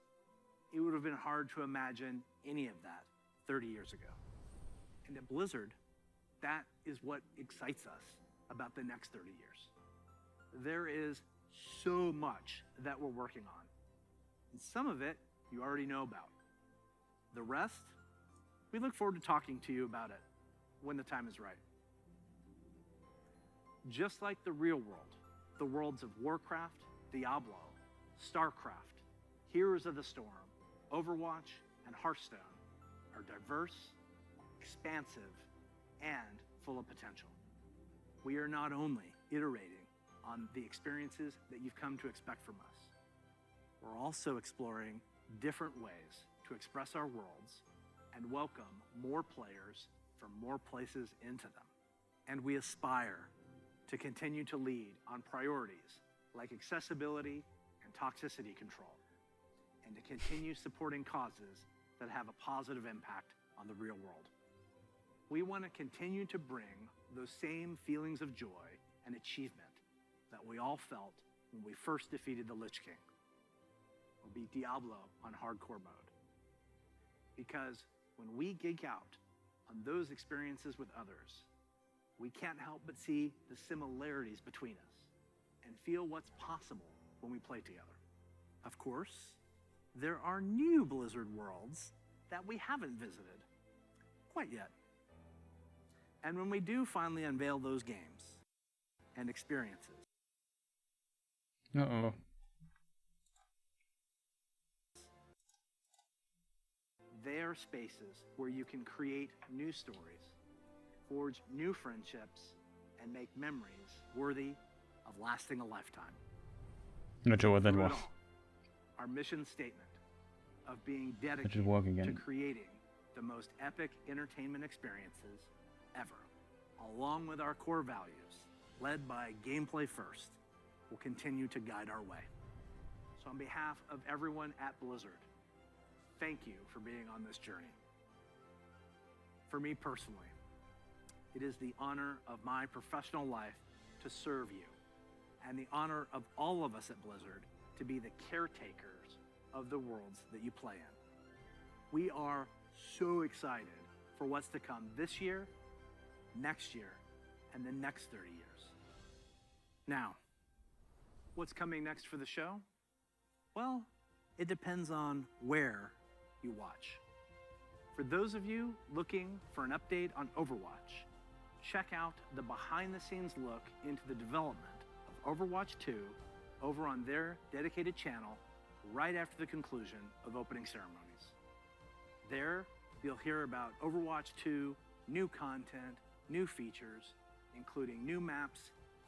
It would have been hard to imagine any of that 30 years ago. And at Blizzard, that is what excites us about the next 30 years. There is so much that we're working on. And some of it you already know about. The rest, we look forward to talking to you about it when the time is right. Just like the real world, the worlds of Warcraft, Diablo, StarCraft, Heroes of the Storm, Overwatch, and Hearthstone are diverse, expansive, and full of potential. We are not only iterating on the experiences that you've come to expect from us, we're also exploring different ways to express our worlds and welcome more players from more places into them. And we aspire to continue to lead on priorities like accessibility and toxicity control, and to continue supporting causes that have a positive impact on the real world. We want to continue to bring those same feelings of joy and achievement that we all felt when we first defeated the Lich King, or beat Diablo on hardcore mode. Because when we geek out on those experiences with others, we can't help but see the similarities between us and feel what's possible when we play together. Of course, there are new Blizzard worlds that we haven't visited quite yet. And when we do finally unveil those games and experiences, Uh-oh. they are spaces where you can create new stories, forge new friendships, and make memories worthy of lasting a lifetime. Not sure what that Through it was. all, our mission statement of being That should dedicated work to again. creating the most epic entertainment experiences ever, along with our core values, led by gameplay first, will continue to guide our way. So on behalf of everyone at Blizzard, thank you for being on this journey. For me personally, it is the honor of my professional life to serve you, and the honor of all of us at Blizzard to be the caretakers of the worlds that you play in. We are so excited for what's to come this year, next year, and the next 30 years. Now, what's coming next for the show? Well, it depends on where you watch. For those of you looking for an update on Overwatch, check out the behind-the-scenes look into the development of Overwatch 2 over on their dedicated channel right after the conclusion of opening ceremonies. There, you'll hear about Overwatch 2, new content, new features, including new maps,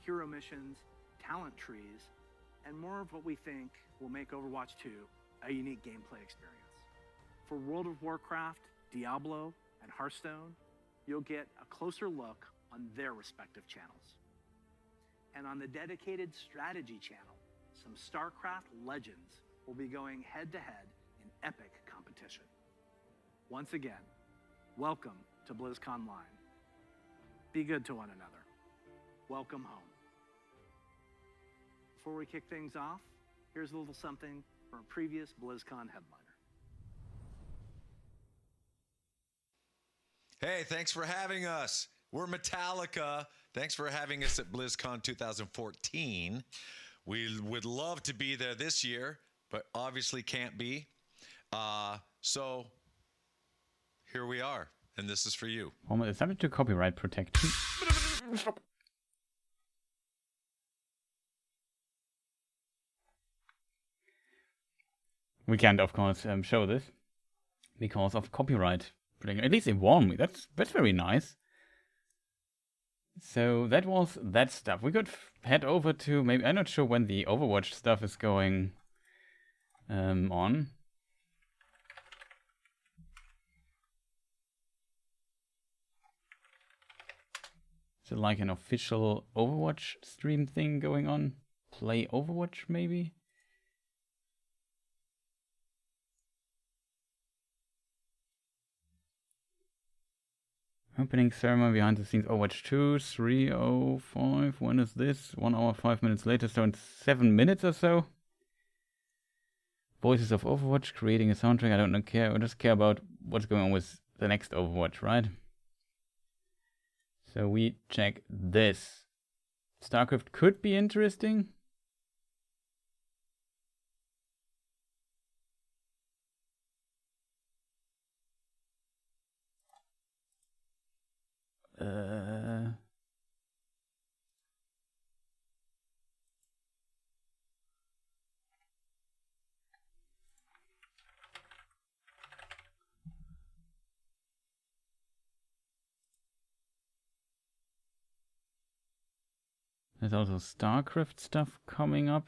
hero missions, talent trees, and more of what we think will make Overwatch 2 a unique gameplay experience. For World of Warcraft, Diablo, and Hearthstone, you'll get a closer look on their respective channels. And on the dedicated strategy channel, some StarCraft legends will be going head-to-head in epic competition. Once again, welcome to BlizzConLine. Be good to one another. Welcome home. Before we kick things off, here's a little something from a previous BlizzCon headliner. Hey, thanks for having us. We're Metallica. Thanks for having us at BlizzCon 2014. We would love to be there this year, but obviously can't be. So here we are, and this is for you. It's subject to copyright protection. We can't, of course, show this because of copyright protection. At least it warned me. That's very nice. So that was that stuff. We could head over to maybe, I'm not sure when the Overwatch stuff is going on. Is it like an official Overwatch stream thing going on? Play Overwatch maybe? Opening ceremony behind the scenes Overwatch 2, 3:05. When is this? 1 hour, 5 minutes later, so in 7 minutes or so. Voices of Overwatch, creating a soundtrack. I don't care. I just care about what's going on with the next Overwatch, right? So we check this. StarCraft could be interesting. There's also StarCraft stuff coming up.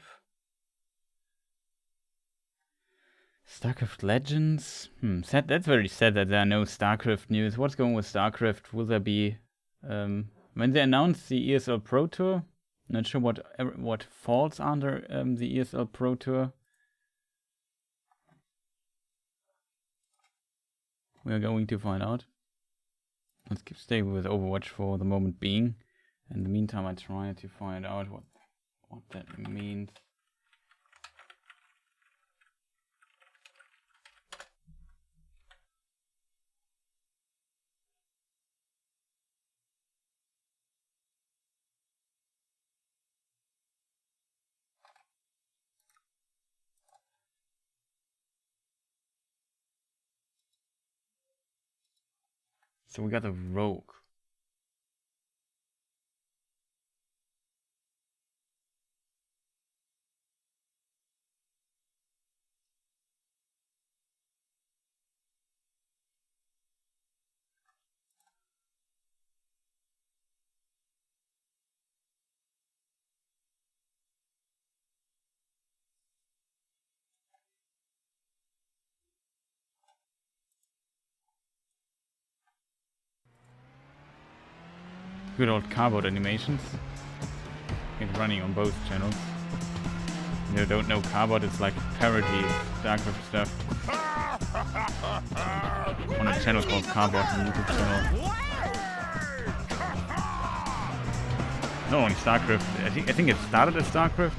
StarCraft Legends. Sad. That's very sad that there are no StarCraft news. What's going on with StarCraft? Will there be when they announced the ESL Pro Tour? Not sure what falls under the ESL Pro Tour. We are going to find out. Let's stay with Overwatch for the moment being. In the meantime, I try to find out what that means. So we got a rogue. Good old cardboard animations. It's running on both channels. If you don't know cardboard, it's like parody StarCraft stuff. On a channel called Cardboard, on YouTube channel. Not only StarCraft, I think it started as StarCraft.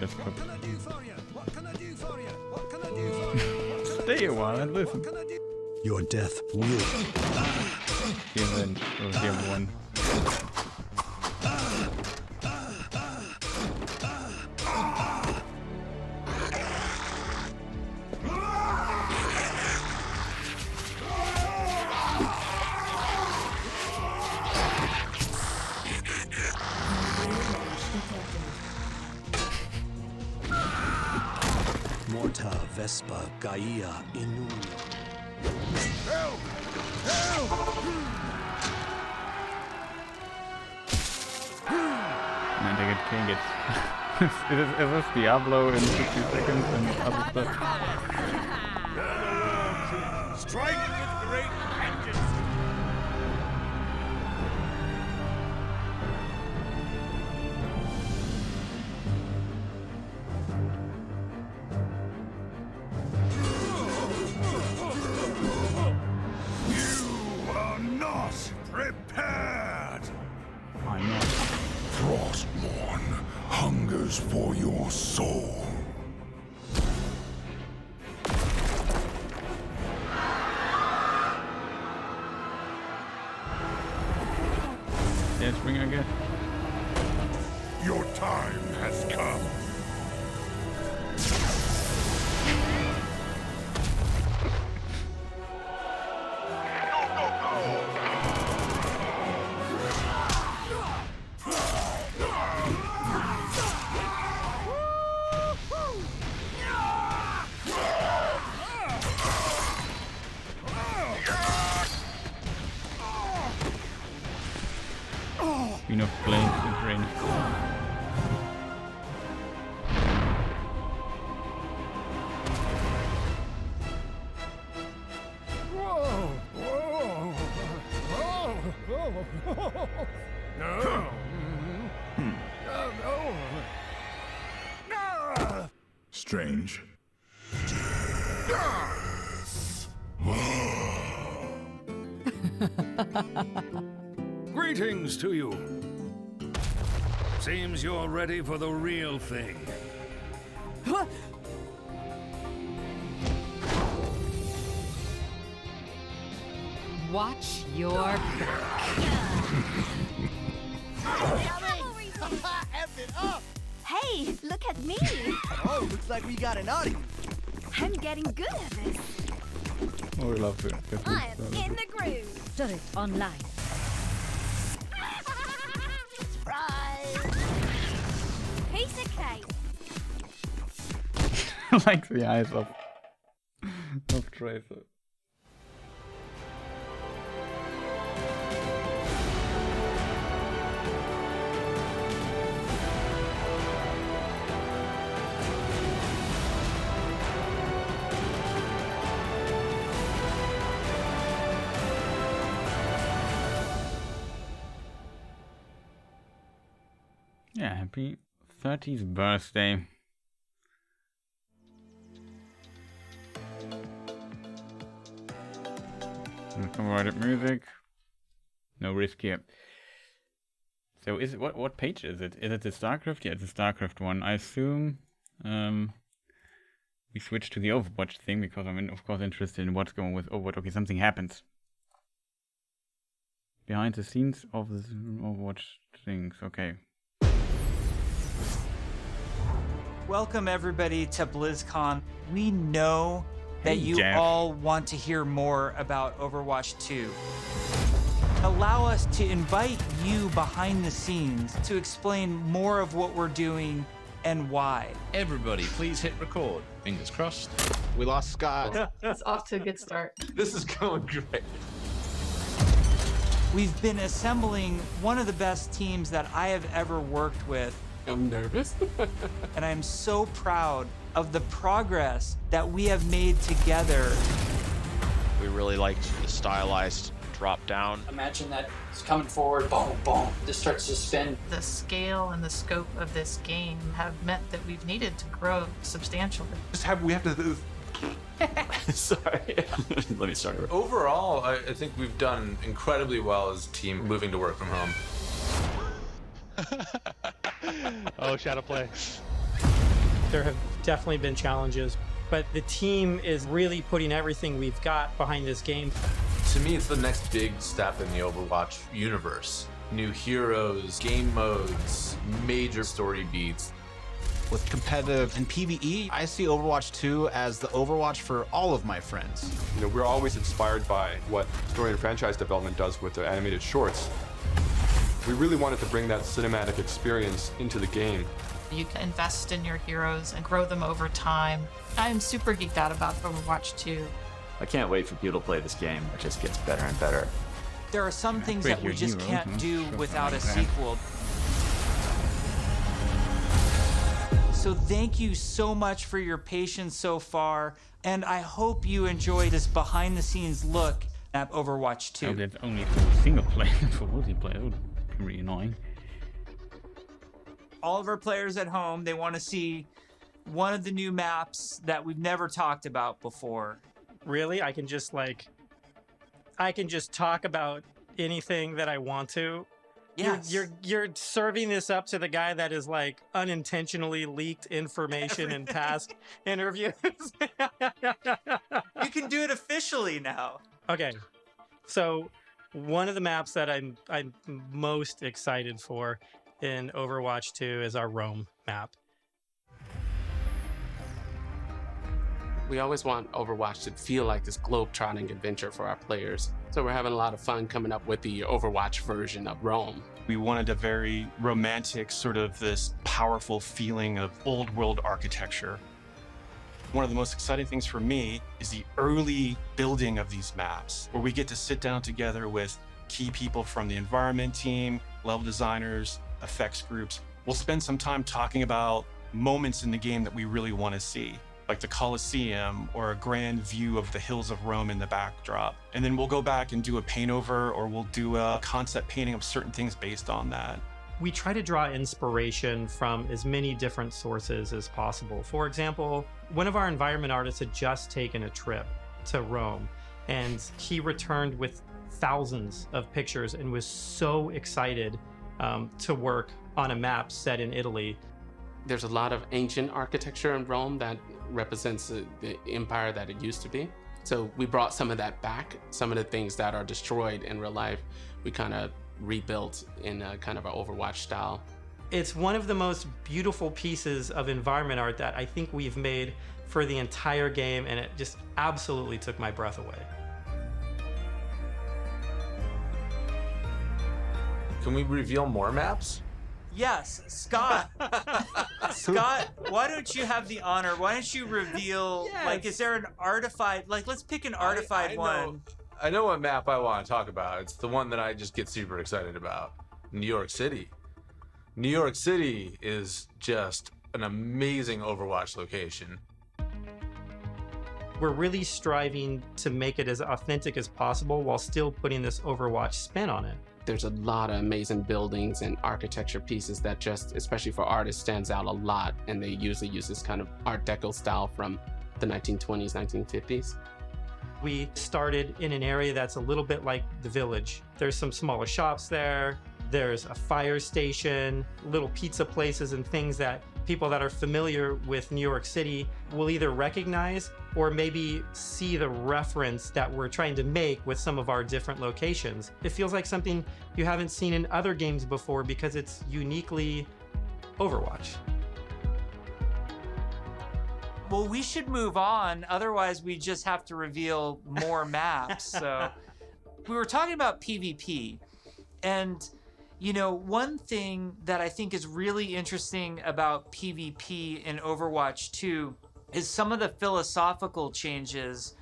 just put. Stay a while and listen. Your death will. The event of Diablo 1. Morta Vespa Gaia Inu. Help! Help! Man, they get king it. Is this Diablo in 60 seconds and other stuff? Strike with great vengeance! Prepared! I'm not. Frostmourne hungers for your soul. Yes, ring again. Your time has come. Enough flames and rain. Strange. Greetings to you. Seems you're ready for the real thing. Watch your Hey, look at me! Oh, looks like we got an audience. I'm getting good at this. Oh, we love it. I am in the groove. turret online. Surprise! Piece of cake. Like the eyes of Tracer. Yeah, happy 30th birthday. Copyrighted music. No risk here. So is it, what page is it? Is it the StarCraft? Yeah, it's the StarCraft one. I assume we switch to the Overwatch thing because I'm of course interested in what's going with Overwatch. Okay, something happens. Behind the scenes of the Overwatch things, okay. Welcome everybody to BlizzCon. We know that you Jeff. all want to hear more about Overwatch 2. Allow us to invite you behind the scenes to explain more of what we're doing and why. Everybody, please hit record. Fingers crossed. We lost Scott. It's off to a good start. This is going great. We've been assembling one of the best teams that I have ever worked with. I'm nervous. And I'm so proud of the progress that we have made together. We really liked the stylized drop down. Imagine that it's coming forward, boom, boom, this starts to spin. The scale and the scope of this game have meant that we've needed to grow substantially. We have to. Sorry. Let me start. Overall, I think we've done incredibly well as a team moving to work from home. Oh, shadow play. There have definitely been challenges, but the team is really putting everything we've got behind this game. To me, it's the next big step in the Overwatch universe. New heroes, game modes, major story beats. With competitive and PvE, I see Overwatch 2 as the Overwatch for all of my friends. You know, we're always inspired by what story and franchise development does with their animated shorts. We really wanted to bring that cinematic experience into the game. You can invest in your heroes and grow them over time. I'm super geeked out about Overwatch 2. I can't wait for people to play this game. It just gets better and better. There are some things that we just can't do without a sequel. So thank you so much for your patience so far, and I hope you enjoy this behind-the-scenes look at Overwatch 2. Oh, that's only for single player. For multiplayer, that would be really annoying. All of our players at home, they want to see one of the new maps that we've never talked about before. Really? I can just talk about anything that I want to. Yes. You're serving this up to the guy that is like unintentionally leaked information in past interviews. You can do it officially now. Okay. So one of the maps that I'm most excited for in Overwatch 2 is our Rome map. We always want Overwatch to feel like this globe-trotting adventure for our players. So we're having a lot of fun coming up with the Overwatch version of Rome. We wanted a very romantic, sort of this powerful feeling of old world architecture. One of the most exciting things for me is the early building of these maps, where we get to sit down together with key people from the environment team, level designers, effects groups. We'll spend some time talking about moments in the game that we really want to see, like the Colosseum or a grand view of the hills of Rome in the backdrop. And then we'll go back and do a paint over, or we'll do a concept painting of certain things based on that. We try to draw inspiration from as many different sources as possible. For example, one of our environment artists had just taken a trip to Rome, and he returned with thousands of pictures and was so excited to work on a map set in Italy. There's a lot of ancient architecture in Rome that represents the empire that it used to be. So we brought some of that back. Some of the things that are destroyed in real life, we kind of rebuilt in a kind of an Overwatch style. It's one of the most beautiful pieces of environment art that I think we've made for the entire game, and it just absolutely took my breath away. Can we reveal more maps? Yes, Scott. Scott, why don't you have the honor? Why don't you reveal, like, is there an artified, like, let's pick an artified one. I know what map I want to talk about. It's the one that I just get super excited about. New York City. New York City is just an amazing Overwatch location. We're really striving to make it as authentic as possible while still putting this Overwatch spin on it. There's a lot of amazing buildings and architecture pieces that just, especially for artists, stands out a lot. And they usually use this kind of Art Deco style from the 1920s, 1950s. We started in an area that's a little bit like the Village. There's some smaller shops there. There's a fire station, little pizza places, and things that people that are familiar with New York City will either recognize or maybe see the reference that we're trying to make with some of our different locations. It feels like something you haven't seen in other games before because it's uniquely Overwatch. Well, we should move on. Otherwise, we just have to reveal more maps. So we were talking about PvP. And, you know, one thing that I think is really interesting about PvP in Overwatch 2 is some of the philosophical changes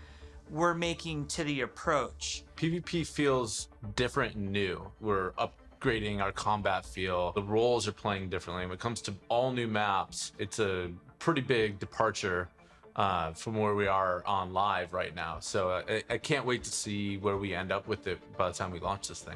we're making to the approach. PvP feels different and new. We're upgrading our combat feel. The roles are playing differently. When it comes to all new maps, it's a pretty big departure from where we are on live right now. So I can't wait to see where we end up with it by the time we launch this thing.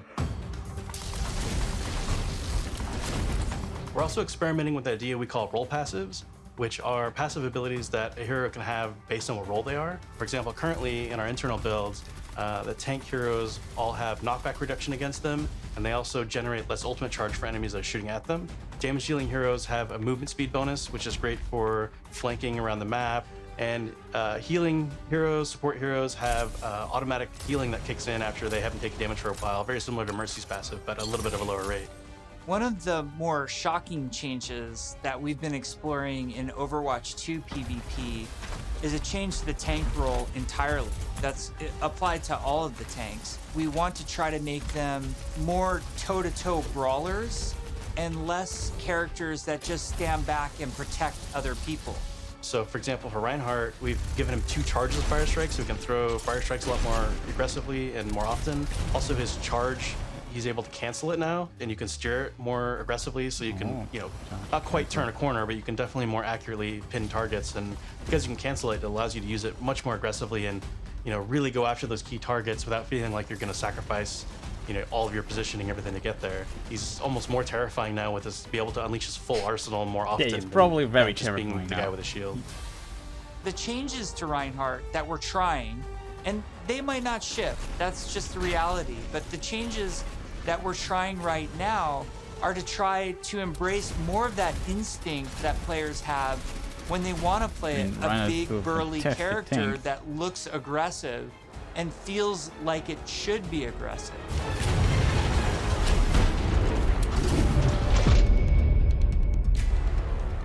We're also experimenting with the idea we call role passives. which are passive abilities that a hero can have based on what role they are. For example, currently in our internal builds, the tank heroes all have knockback reduction against them, and they also generate less ultimate charge for enemies that are shooting at them. Damage dealing heroes have a movement speed bonus, which is great for flanking around the map. And healing heroes, support heroes have automatic healing that kicks in after they haven't taken damage for a while, very similar to Mercy's passive, but a little bit of a lower rate. One of the more shocking changes that we've been exploring in Overwatch 2 PvP is a change to the tank role entirely. That's applied to all of the tanks. We want to try to make them more toe-to-toe brawlers and less characters that just stand back and protect other people. So for example, for Reinhardt, we've given him 2 charges of Fire Strikes, so he can throw Fire Strikes a lot more aggressively and more often. Also his charge, he's able to cancel it now, and you can steer it more aggressively, so you can, not quite turn a corner, but you can definitely more accurately pin targets. And because you can cancel it, it allows you to use it much more aggressively and, really go after those key targets without feeling like you're going to sacrifice, all of your positioning, everything to get there. He's almost more terrifying now with this, be able to unleash his full arsenal more often. Yeah, he's probably very just being terrifying the now. guy with a shield. The changes to Reinhardt that we're trying, and they might not ship, that's just the reality, but the changes that we're trying right now are to try to embrace more of that instinct that players have when they want to play a big burly character tank. that looks aggressive and feels like it should be aggressive.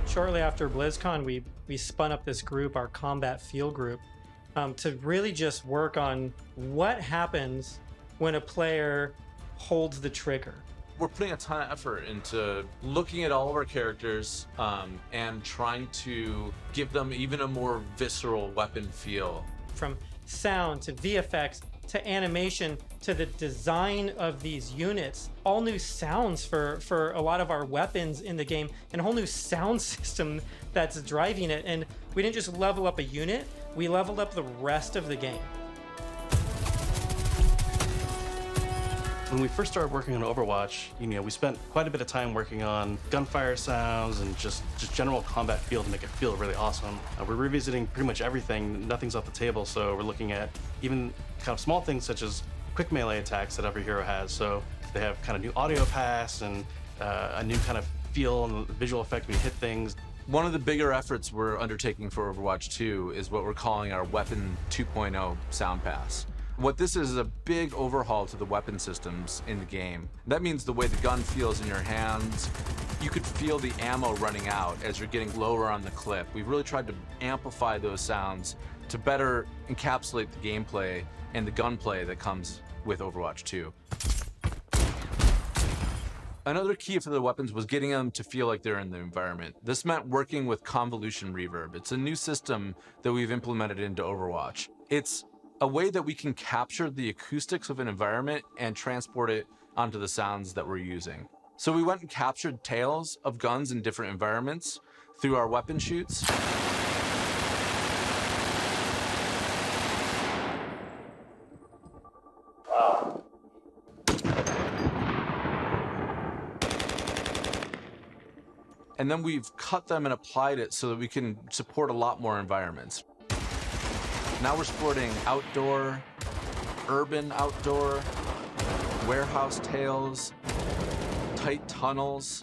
Shortly after BlizzCon, we spun up this group, our combat field group, to really just work on what happens when a player holds the trigger. We're putting a ton of effort into looking at all of our characters and trying to give them even a more visceral weapon feel. From sound to VFX to animation to the design of these units, all new sounds for a lot of our weapons in the game, and a whole new sound system that's driving it. And we didn't just level up a unit, we leveled up the rest of the game. When we first started working on Overwatch, we spent quite a bit of time working on gunfire sounds and just general combat feel to make it feel really awesome. We're revisiting pretty much everything, nothing's off the table, so we're looking at even kind of small things such as quick melee attacks that every hero has. So they have kind of new audio pass and a new kind of feel and visual effect when you hit things. One of the bigger efforts we're undertaking for Overwatch 2 is what we're calling our Weapon 2.0 Sound Pass. What this is a big overhaul to the weapon systems in the game. That means the way the gun feels in your hands. You could feel the ammo running out as you're getting lower on the clip. We've really tried to amplify those sounds to better encapsulate the gameplay and the gunplay that comes with Overwatch 2. Another key for the weapons was getting them to feel like they're in the environment. This meant working with convolution reverb. It's a new system that we've implemented into Overwatch. It's a way that we can capture the acoustics of an environment and transport it onto the sounds that we're using. So we went and captured tales of guns in different environments through our weapon shoots. Wow. And then we've cut them and applied it so that we can support a lot more environments. Now we're supporting outdoor, urban outdoor, warehouse tales, tight tunnels,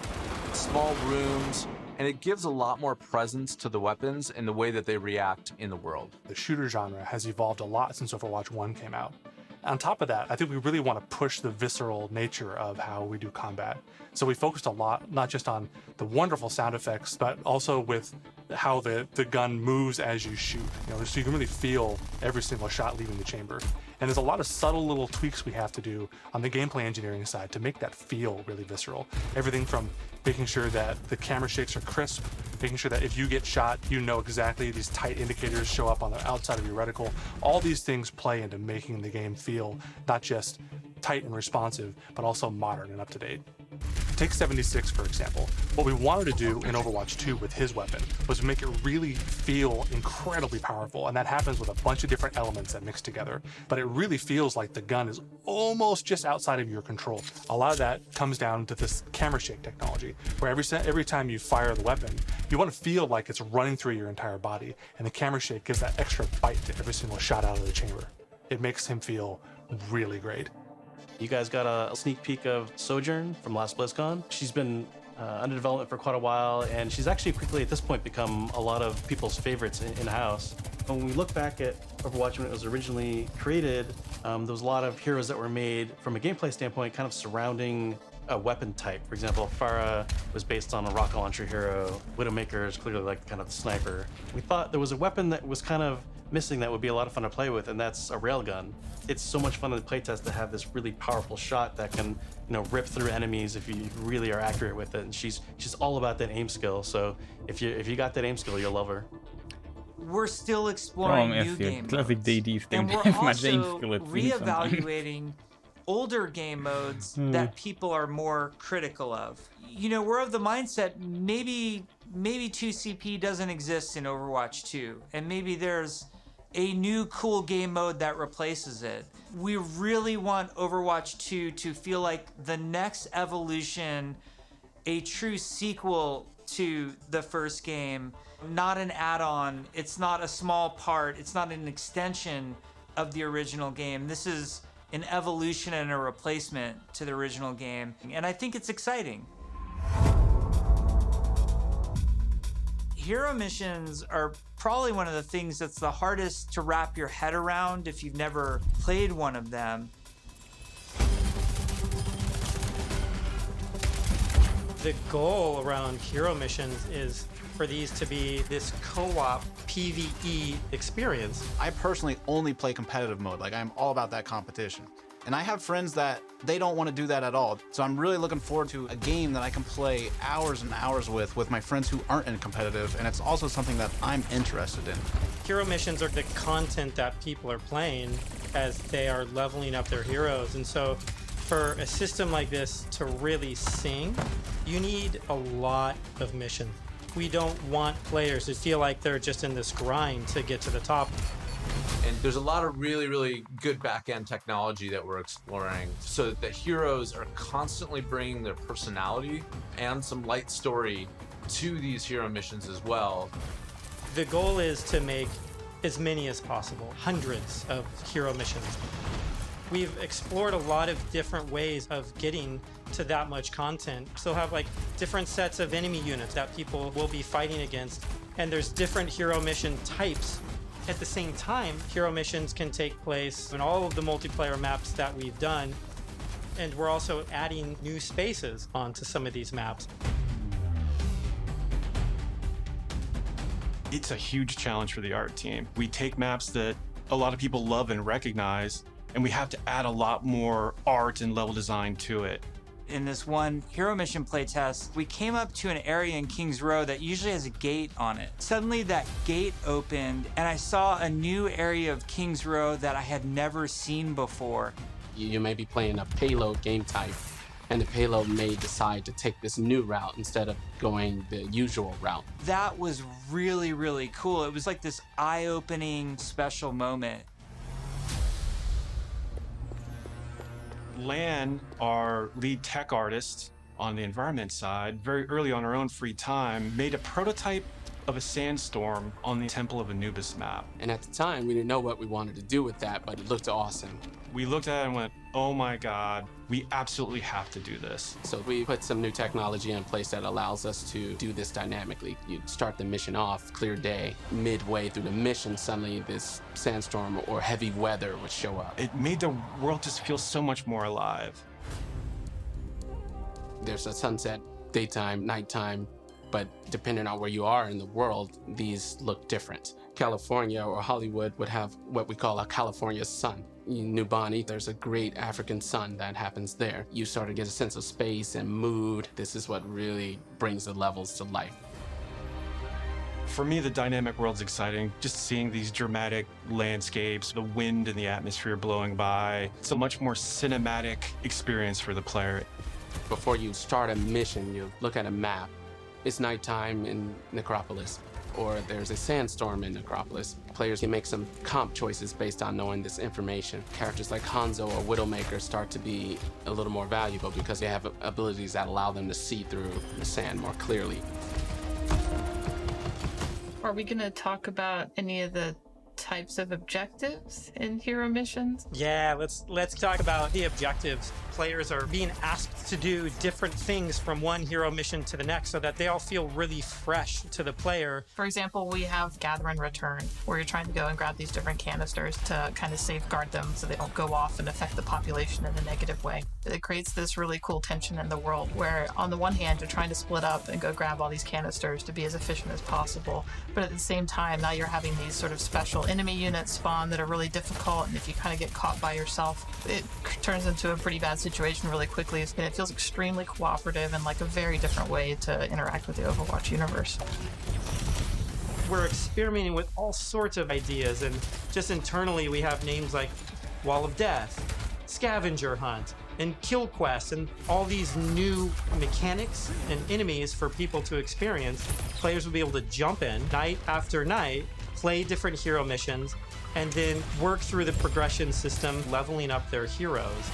small rooms, and it gives a lot more presence to the weapons and the way that they react in the world. The shooter genre has evolved a lot since Overwatch 1 came out. On top of that, I think we really want to push the visceral nature of how we do combat. So we focused a lot, not just on the wonderful sound effects, but also with how the gun moves as you shoot. So you can really feel every single shot leaving the chamber. And there's a lot of subtle little tweaks we have to do on the gameplay engineering side to make that feel really visceral. Everything from making sure that the camera shakes are crisp, making sure that if you get shot, you know exactly these tight indicators show up on the outside of your reticle. All these things play into making the game feel not just tight and responsive, but also modern and up to date. Take 76, for example. What we wanted to do in Overwatch 2 with his weapon was make it really feel incredibly powerful, and that happens with a bunch of different elements that mix together. But it really feels like the gun is almost just outside of your control. A lot of that comes down to this camera shake technology, where every time you fire the weapon, you want to feel like it's running through your entire body, and the camera shake gives that extra bite to every single shot out of the chamber. It makes him feel really great. You guys got a sneak peek of Sojourn from last BlizzCon. She's been under development for quite a while, and she's actually quickly at this point become a lot of people's favorites in-house. When we look back at Overwatch when it was originally created, there was a lot of heroes that were made from a gameplay standpoint kind of surrounding a weapon type. For example, Pharah was based on a rocket launcher hero. Widowmaker is clearly like kind of the sniper. We thought there was a weapon that was kind of missing that would be a lot of fun to play with, and that's a railgun. It's so much fun in the playtest to have this really powerful shot that can, rip through enemies if you really are accurate with it. And she's all about that aim skill. So if you got that aim skill, you'll love her. We're still exploring new game modes, and we're also reevaluating older game modes that people are more critical of. We're of the mindset maybe 2CP doesn't exist in Overwatch 2, and maybe there's a new cool game mode that replaces it. We really want Overwatch 2 to feel like the next evolution, a true sequel to the first game, not an add-on. It's not a small part. It's not an extension of the original game. This is an evolution and a replacement to the original game, and I think it's exciting. Hero missions are probably one of the things that's the hardest to wrap your head around if you've never played one of them. The goal around hero missions is for these to be this co-op PvE experience. I personally only play competitive mode. Like, I'm all about that competition. And I have friends that they don't want to do that at all. So I'm really looking forward to a game that I can play hours and hours with my friends who aren't in competitive, and it's also something that I'm interested in. Hero missions are the content that people are playing as they are leveling up their heroes. And so for a system like this to really sing, you need a lot of mission. We don't want players to feel like they're just in this grind to get to the top. And there's a lot of really, really good back-end technology that we're exploring so that the heroes are constantly bringing their personality and some light story to these hero missions as well. The goal is to make as many as possible, hundreds of hero missions. We've explored a lot of different ways of getting to that much content. Still have like different sets of enemy units that people will be fighting against, and there's different hero mission types. At the same time, hero missions can take place in all of the multiplayer maps that we've done, and we're also adding new spaces onto some of these maps. It's a huge challenge for the art team. We take maps that a lot of people love and recognize, and we have to add a lot more art and level design to it. In this one hero mission playtest, we came up to an area in Kings Row that usually has a gate on it. Suddenly that gate opened and I saw a new area of Kings Row that I had never seen before. You may be playing a payload game type, and the payload may decide to take this new route instead of going the usual route. That was really, really cool. It was like this eye-opening special moment. Lan, our lead tech artist on the environment side, very early on her own free time, made a prototype of a sandstorm on the Temple of Anubis map. And at the time, we didn't know what we wanted to do with that, but it looked awesome. We looked at it and went, oh my God, we absolutely have to do this. So we put some new technology in place that allows us to do this dynamically. You start the mission off, clear day. Midway through the mission, suddenly this sandstorm or heavy weather would show up. It made the world just feel so much more alive. There's a sunset, daytime, nighttime, but depending on where you are in the world, these look different. California or Hollywood would have what we call a California sun. In New Bonnie, there's a great African sun that happens there. You sort of get a sense of space and mood. This is what really brings the levels to life. For me, the dynamic world's exciting. Just seeing these dramatic landscapes, the wind and the atmosphere blowing by. It's a much more cinematic experience for the player. Before you start a mission, you look at a map. It's nighttime in Necropolis, or there's a sandstorm in Necropolis. Players can make some comp choices based on knowing this information. Characters like Hanzo or Widowmaker start to be a little more valuable because they have abilities that allow them to see through the sand more clearly. Are we going to talk about any of the types of objectives in hero missions? Yeah, let's talk about the objectives. Players are being asked to do different things from one hero mission to the next so that they all feel really fresh to the player. For example, we have Gather and Return, where you're trying to go and grab these different canisters to kind of safeguard them so they don't go off and affect the population in a negative way. It creates this really cool tension in the world where on the one hand, you're trying to split up and go grab all these canisters to be as efficient as possible. But at the same time, now you're having these sort of special enemy units spawn that are really difficult. And if you kind of get caught by yourself, it turns into a pretty bad situation really quickly. And it feels extremely cooperative and like a very different way to interact with the Overwatch universe. We're experimenting with all sorts of ideas, and just internally we have names like Wall of Death, Scavenger Hunt, and Kill Quest, and all these new mechanics and enemies for people to experience. Players will be able to jump in night after night, play different hero missions, and then work through the progression system, leveling up their heroes.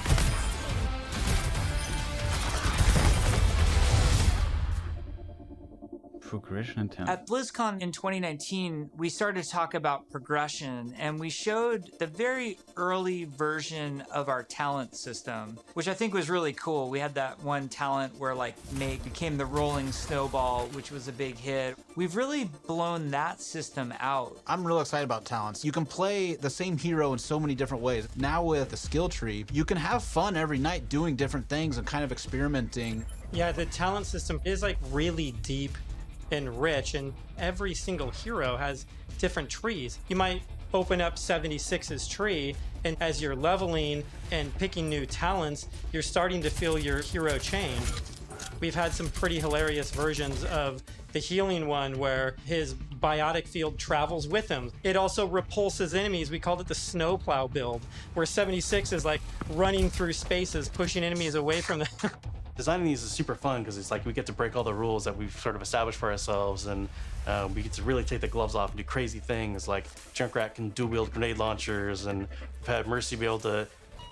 Progression and talent. At BlizzCon in 2019, we started to talk about progression, and we showed the very early version of our talent system, which I think was really cool. We had that one talent where like Make became the rolling snowball, which was a big hit. We've really blown that system out. I'm real excited about talents. You can play the same hero in so many different ways. Now with the skill tree, you can have fun every night doing different things and kind of experimenting. Yeah, the talent system is like really deep and rich, and every single hero has different trees. You might open up 76's tree, and as you're leveling and picking new talents, you're starting to feel your hero change. We've had some pretty hilarious versions of the healing one where his biotic field travels with him. It also repulses enemies. We called it the snowplow build, where 76 is like running through spaces, pushing enemies away from them. Designing these is super fun because it's like we get to break all the rules that we've sort of established for ourselves, and we get to really take the gloves off and do crazy things like Junkrat can dual-wield grenade launchers, and we've had Mercy be able to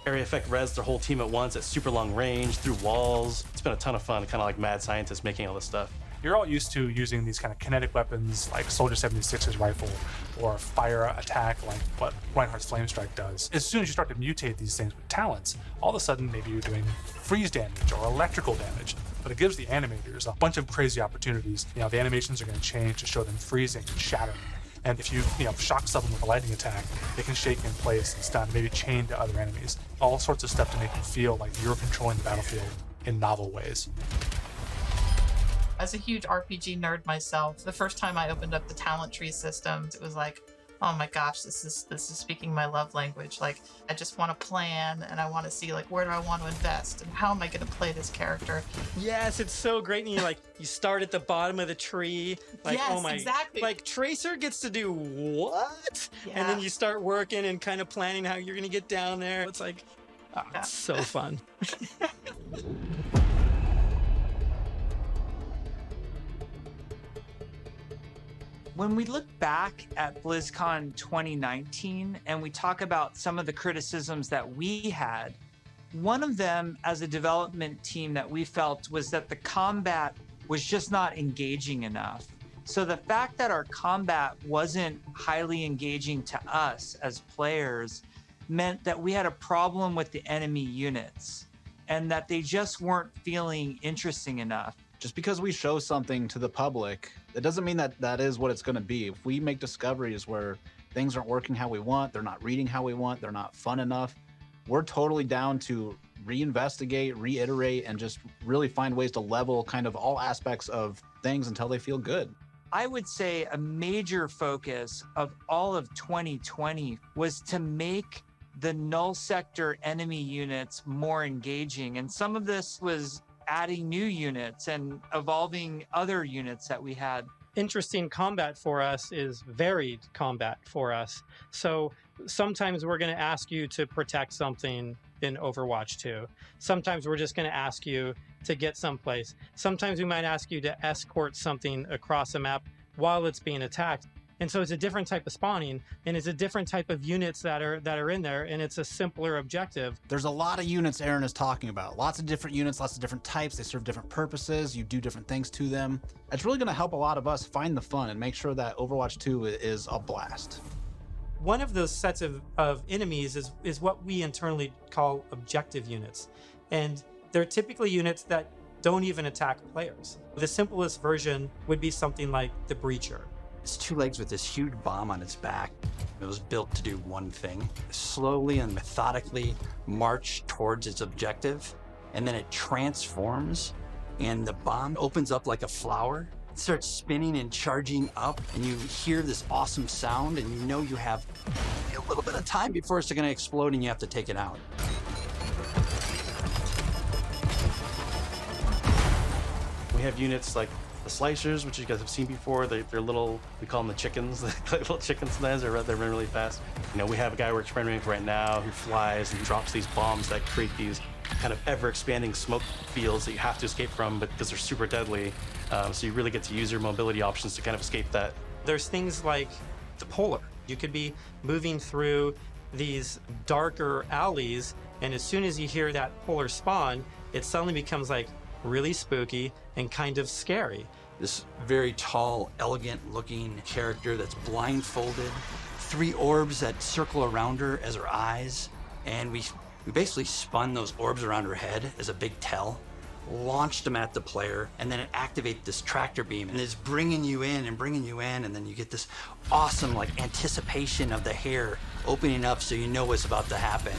area effect res their whole team at once at super long range through walls. It's been a ton of fun, kind of like mad scientists making all this stuff. You're all used to using these kind of kinetic weapons like Soldier 76's rifle or fire attack like what Reinhardt's Flame Strike does. As soon as you start to mutate these things with talents, all of a sudden maybe you're doing freeze damage or electrical damage. But it gives the animators a bunch of crazy opportunities. You know, the animations are going to change to show them freezing and shattering. And if you shock someone with a lightning attack, they can shake in place and stun, maybe chain to other enemies. All sorts of stuff to make you feel like you're controlling the battlefield in novel ways. As a huge RPG nerd myself, the first time I opened up the talent tree system, it was like, oh my gosh, this is speaking my love language. Like, I just want to plan, and I want to see like where do I want to invest and how am I going to play this character. Yes, it's so great. And you start at the bottom of the tree. Like, yes, oh my, exactly. Like Tracer gets to do what? Yeah. And then you start working and kind of planning how you're going to get down there. It's like, it's so fun. When we look back at BlizzCon 2019 and we talk about some of the criticisms that we had, one of them as a development team that we felt was that the combat was just not engaging enough. So the fact that our combat wasn't highly engaging to us as players meant that we had a problem with the enemy units and that they just weren't feeling interesting enough. Just because we show something to the public, it doesn't mean that that is what it's going to be. If we make discoveries where things aren't working how we want, they're not reading how we want, they're not fun enough, we're totally down to reinvestigate, reiterate, and just really find ways to level kind of all aspects of things until they feel good. I would say a major focus of all of 2020 was to make the null sector enemy units more engaging. And some of this was adding new units and evolving other units that we had. interesting combat for us is varied combat for us. So sometimes we're going to ask you to protect something in Overwatch 2. Sometimes we're just going to ask you to get someplace. Sometimes we might ask you to escort something across a map while it's being attacked. And so it's a different type of spawning, and it's a different type of units that are in there, and it's a simpler objective. There's a lot of units Aaron is talking about. Lots of different units, lots of different types. They serve different purposes. You do different things to them. It's really going to help a lot of us find the fun and make sure that Overwatch 2 is a blast. One of those sets of enemies is what we internally call objective units. And they're typically units that don't even attack players. The simplest version would be something like the Breacher. It's two legs with this huge bomb on its back. It was built to do one thing: slowly and methodically march towards its objective, and then it transforms, and the bomb opens up like a flower. It starts spinning and charging up, and you hear this awesome sound, and you know you have a little bit of time before it's going to explode, and you have to take it out. We have units like the slicers, which you guys have seen before. They're little, we call them the chickens. They're like little chicken slides. They run really fast. You know, we have a guy we're experimenting with right now who flies and drops these bombs that create these kind of ever-expanding smoke fields that you have to escape from, but because they're super deadly. So you really get to use your mobility options to kind of escape that. There's things like the Polar. You could be moving through these darker alleys, and as soon as you hear that Polar spawn, it suddenly becomes like really spooky and kind of scary. This very tall, elegant-looking character that's blindfolded, 3 orbs that circle around her as her eyes, and we basically spun those orbs around her head as a big tell, launched them at the player, and then it activates this tractor beam, and it's bringing you in, and then you get this awesome like anticipation of the hair opening up so you know what's about to happen.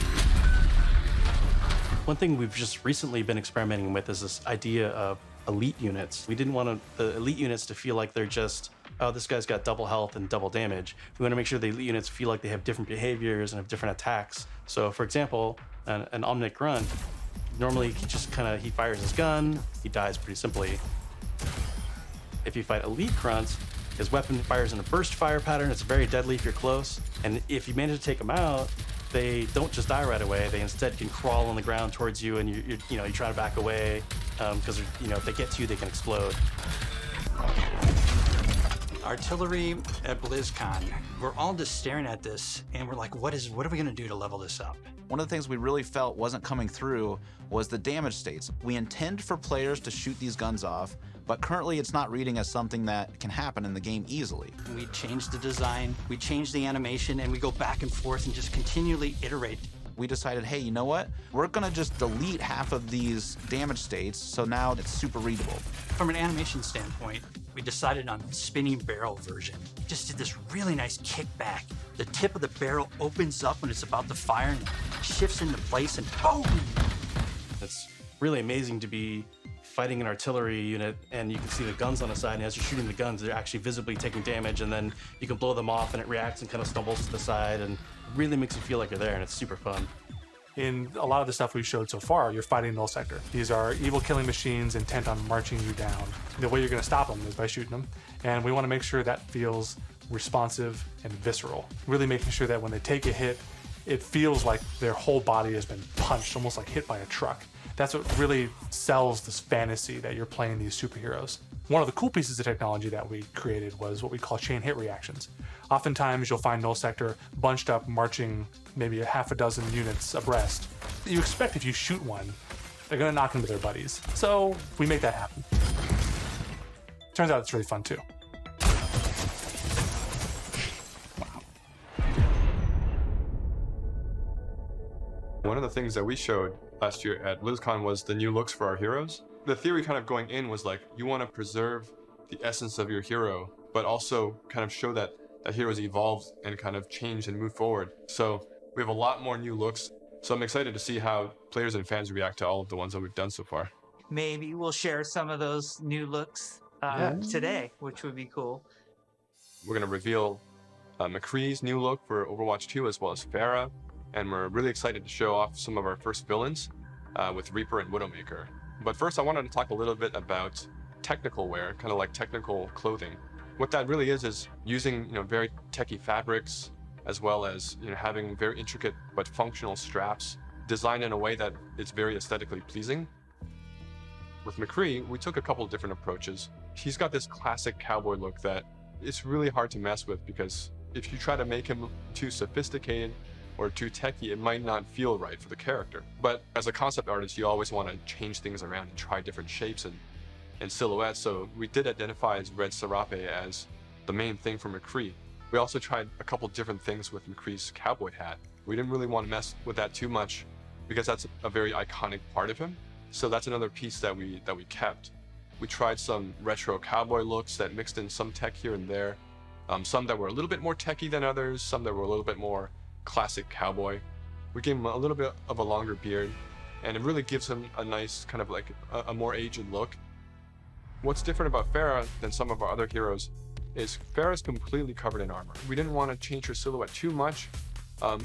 One thing we've just recently been experimenting with is this idea of elite units. We didn't want the elite units to feel like they're just, oh, this guy's got double health and double damage. We want to make sure the elite units feel like they have different behaviors and have different attacks. So for example, an Omnic Grunt, normally he fires his gun, he dies pretty simply. If you fight elite grunts, his weapon fires in a burst fire pattern. It's very deadly if you're close. And if you manage to take him out, they don't just die right away. They instead can crawl on the ground towards you, and you try to back away because if they get to you, they can explode. Artillery at BlizzCon, we're all just staring at this, and we're like, what are we going to do to level this up? One of the things we really felt wasn't coming through was the damage states. We intend for players to shoot these guns off, but currently it's not reading as something that can happen in the game easily. We changed the design, we changed the animation, and we go back and forth and just continually iterate. We decided, hey, you know what? We're gonna just delete half of these damage states, so now it's super readable. From an animation standpoint, we decided on spinning barrel version. We just did this really nice kickback. The tip of the barrel opens up when it's about to fire and shifts into place, and boom! It's really amazing to be fighting an artillery unit, and you can see the guns on the side, and as you're shooting the guns, they're actually visibly taking damage, and then you can blow them off, and it reacts and kind of stumbles to the side, and really makes you feel like you're there, and it's super fun. In a lot of the stuff we've showed so far, you're fighting null sector. These are evil killing machines intent on marching you down. The way you're going to stop them is by shooting them, and we want to make sure that feels responsive and visceral. Really making sure that when they take a hit, it feels like their whole body has been punched, almost like hit by a truck. That's what really sells this fantasy that you're playing these superheroes. One of the cool pieces of technology that we created was what we call chain hit reactions. Oftentimes you'll find null sector bunched up, marching maybe a half a dozen units abreast. You expect if you shoot one, they're gonna knock into their buddies. So we make that happen. Turns out it's really fun too. One of the things that we showed last year at BlizzCon was the new looks for our heroes. The theory kind of going in was like, you want to preserve the essence of your hero, but also kind of show that that hero's evolved and kind of changed and moved forward. So we have a lot more new looks. So I'm excited to see how players and fans react to all of the ones that we've done so far. Maybe we'll share some of those new looks today, which would be cool. We're going to reveal McCree's new look for Overwatch 2 as well as Pharah. And we're really excited to show off some of our first villains with Reaper and Widowmaker. But first, I wanted to talk a little bit about technical wear, kind of like technical clothing. What that really is using, very techie fabrics, as well as, having very intricate but functional straps designed in a way that is very aesthetically pleasing. With McCree, we took a couple different approaches. He's got this classic cowboy look that it's really hard to mess with, because if you try to make him too sophisticated or too techie, it might not feel right for the character. But as a concept artist, you always want to change things around and try different shapes and silhouettes. So we did identify as Red Serape as the main thing for McCree. We also tried a couple different things with McCree's cowboy hat. We didn't really want to mess with that too much, because that's a very iconic part of him. So that's another piece that we kept. We tried some retro cowboy looks that mixed in some tech here and there. Some that were a little bit more techie than others, some that were a little bit more classic cowboy. We gave him a little bit of a longer beard, and it really gives him a nice kind of like a more aged look. What's different about Farah than some of our other heroes is Farah's completely covered in armor. We didn't want to change her silhouette too much.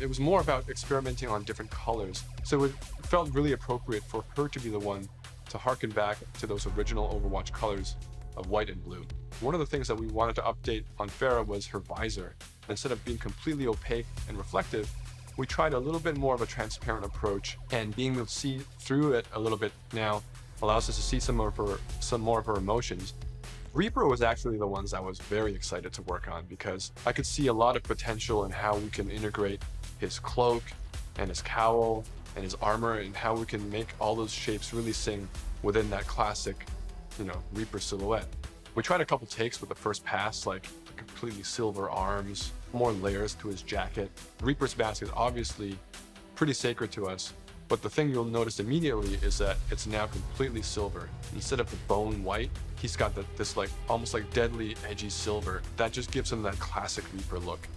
It was more about experimenting on different colors. So it felt really appropriate for her to be the one to harken back to those original Overwatch colors of white and blue. One of the things that we wanted to update on Farah was her visor. Instead of being completely opaque and reflective, we tried a little bit more of a transparent approach, and being able to see through it a little bit now allows us to see some more of her emotions. Reaper was actually the ones I was very excited to work on, because I could see a lot of potential in how we can integrate his cloak and his cowl and his armor, and how we can make all those shapes really sing within that classic, Reaper silhouette. We tried a couple takes with the first pass, like the completely silver arms, more layers to his jacket. Reaper's mask is obviously pretty sacred to us, but the thing you'll notice immediately is that it's now completely silver. Instead of the bone white, he's got this like almost like deadly edgy silver that just gives him that classic Reaper look.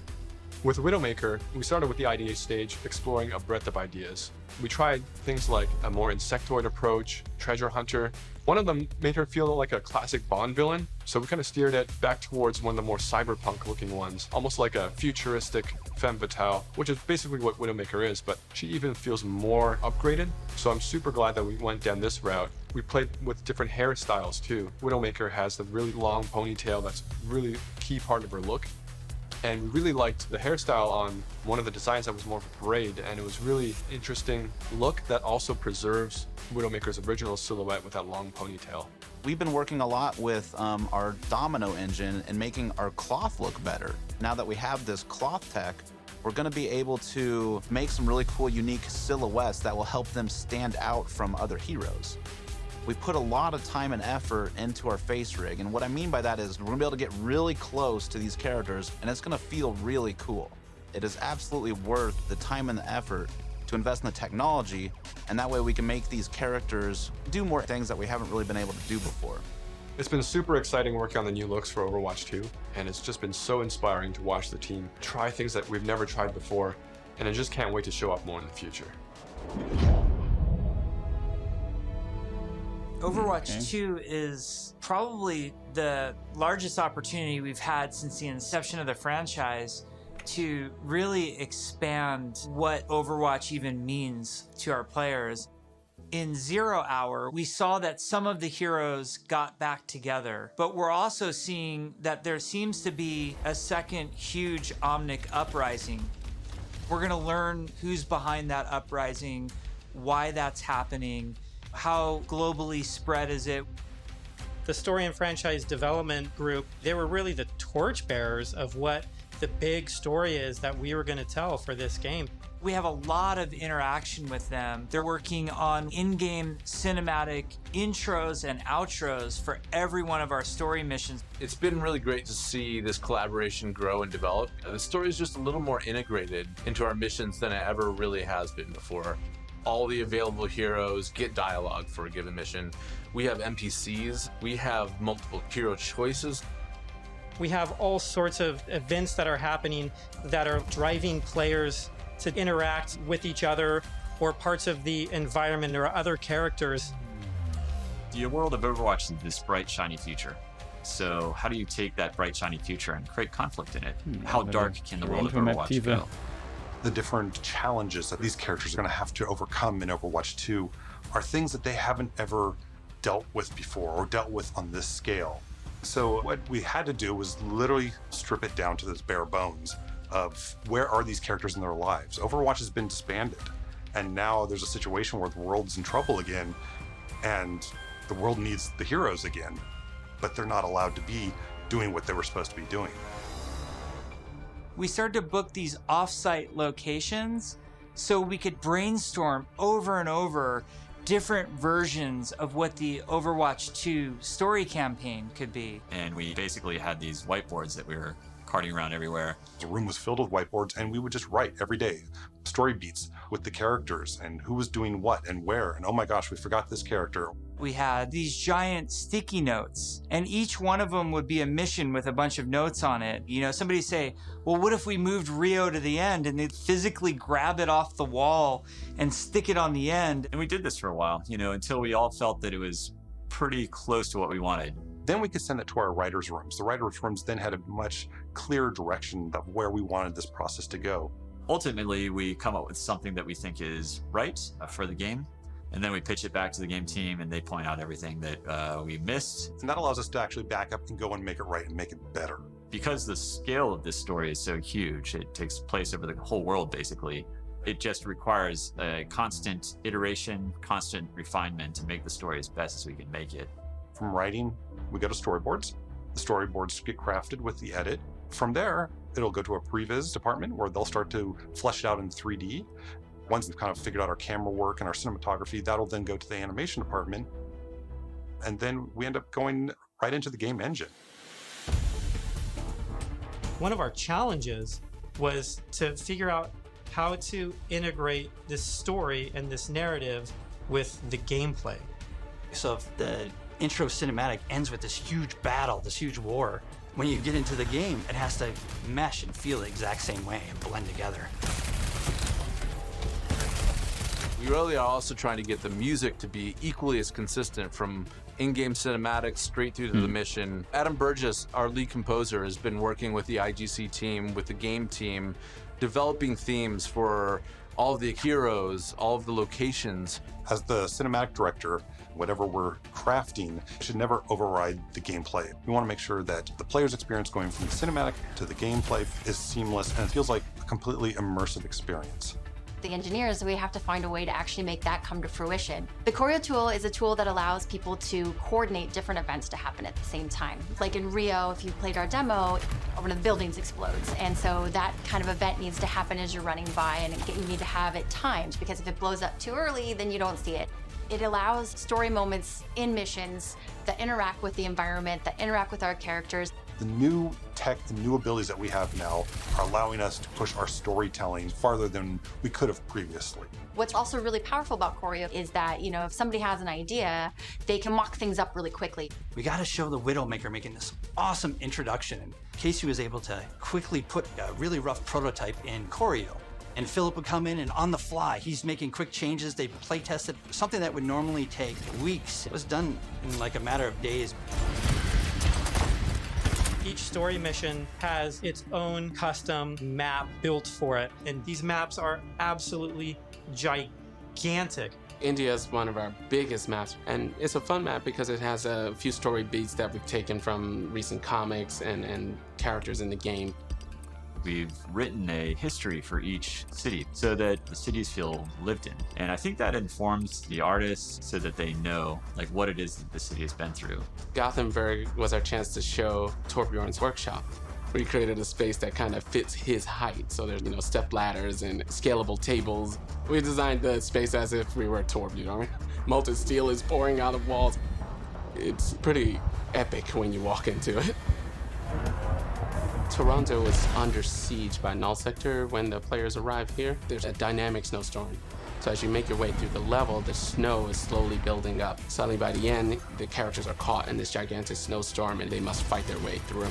With Widowmaker, we started with the idea stage, exploring a breadth of ideas. We tried things like a more insectoid approach, treasure hunter. One of them made her feel like a classic Bond villain, so we kind of steered it back towards one of the more cyberpunk looking ones, almost like a futuristic femme fatale, which is basically what Widowmaker is, but she even feels more upgraded. So I'm super glad that we went down this route. We played with different hairstyles too. Widowmaker has the really long ponytail that's really key part of her look. And we really liked the hairstyle on one of the designs that was more of a parade, and it was really interesting look that also preserves Widowmaker's original silhouette with that long ponytail. We've been working a lot with our domino engine and making our cloth look better. Now that we have this cloth tech, we're going to be able to make some really cool, unique silhouettes that will help them stand out from other heroes. We put a lot of time and effort into our face rig, and what I mean by that is we're gonna be able to get really close to these characters, and it's gonna feel really cool. It is absolutely worth the time and the effort to invest in the technology, and that way we can make these characters do more things that we haven't really been able to do before. It's been super exciting working on the new looks for Overwatch 2, and it's just been so inspiring to watch the team try things that we've never tried before, and I just can't wait to show off more in the future. Overwatch 2 is probably the largest opportunity we've had since the inception of the franchise to really expand what Overwatch even means to our players. In 0 Hour, we saw that some of the heroes got back together, but we're also seeing that there seems to be a second huge Omnic uprising. We're going to learn who's behind that uprising, why that's happening, how globally spread is it. The story and franchise development group, they were really the torchbearers of what the big story is that we were going to tell for this game. We have a lot of interaction with them. They're working on in-game cinematic intros and outros for every one of our story missions. It's been really great to see this collaboration grow and develop. The story is just a little more integrated into our missions than it ever really has been before. All the available heroes get dialogue for a given mission. We have NPCs. We have multiple hero choices. We have all sorts of events that are happening that are driving players to interact with each other or parts of the environment or other characters. The world of Overwatch is this bright, shiny future. So how do you take that bright, shiny future and create conflict in it? How dark can the world of Overwatch go? The different challenges that these characters are going to have to overcome in Overwatch 2 are things that they haven't ever dealt with before or dealt with on this scale. So what we had to do was literally strip it down to this bare bones of where are these characters in their lives. Overwatch has been disbanded, and now there's a situation where the world's in trouble again, and the world needs the heroes again, but they're not allowed to be doing what they were supposed to be doing. We started to book these off-site locations so we could brainstorm over and over different versions of what the Overwatch 2 story campaign could be. And we basically had these whiteboards that we were carting around everywhere. The room was filled with whiteboards, and we would just write every day story beats with the characters and who was doing what and where. And oh my gosh, we forgot this character. We had these giant sticky notes, and each one of them would be a mission with a bunch of notes on it. You know, somebody say, well, what if we moved Rio to the end, and they'd physically grab it off the wall and stick it on the end. And we did this for a while, you know, until we all felt that it was pretty close to what we wanted. Then we could send it to our writers' rooms. The writers' rooms then had a much clearer direction of where we wanted this process to go. Ultimately, we come up with something that we think is right for the game. And then we pitch it back to the game team, and they point out everything that we missed. And that allows us to actually back up and go and make it right and make it better. Because the scale of this story is so huge, it takes place over the whole world, basically. It just requires a constant iteration, constant refinement to make the story as best as we can make it. From writing, we go to storyboards. The storyboards get crafted with the edit. From there, it'll go to a previs department where they'll start to flesh it out in 3D. Once we've kind of figured out our camera work and our cinematography, that'll then go to the animation department. And then we end up going right into the game engine. One of our challenges was to figure out how to integrate this story and this narrative with the gameplay. So if the intro cinematic ends with this huge battle, this huge war, when you get into the game, it has to mesh and feel the exact same way and blend together. We really are also trying to get the music to be equally as consistent from in-game cinematics straight through to the mission. Adam Burgess, our lead composer, has been working with the IGC team, with the game team, developing themes for all of the heroes, all of the locations. As the cinematic director, whatever we're crafting should never override the gameplay. We want to make sure that the player's experience going from the cinematic to the gameplay is seamless and it feels like a completely immersive experience. The engineers, we have to find a way to actually make that come to fruition. The choreo tool is a tool that allows people to coordinate different events to happen at the same time. Like in Rio, if you played our demo, one of the buildings explodes. And so that kind of event needs to happen as you're running by, and you need to have it timed, because if it blows up too early, then you don't see it. It allows story moments in missions that interact with the environment, that interact with our characters. The new tech, the new abilities that we have now are allowing us to push our storytelling farther than we could have previously. What's also really powerful about choreo is that, you know, if somebody has an idea, they can mock things up really quickly. We got to show the Widowmaker making this awesome introduction. And Casey was able to quickly put a really rough prototype in choreo. And Philip would come in and on the fly, he's making quick changes. They play tested something that would normally take weeks. It was done in like a matter of days. Each story mission has its own custom map built for it. And these maps are absolutely gigantic. India is one of our biggest maps, and it's a fun map because it has a few story beats that we've taken from recent comics and characters in the game. We've written a history for each city so that the cities feel lived in. And I think that informs the artists so that they know like what it is that the city has been through. Gothenburg was our chance to show Torbjorn's workshop. We created a space that kind of fits his height. So there's, step ladders and scalable tables. We designed the space as if we were Torbjorn. Molten steel is pouring out of walls. It's pretty epic when you walk into it. Toronto was under siege by Null Sector when the players arrive here. There's a dynamic snowstorm. So as you make your way through the level, the snow is slowly building up. Suddenly by the end, the characters are caught in this gigantic snowstorm and they must fight their way through.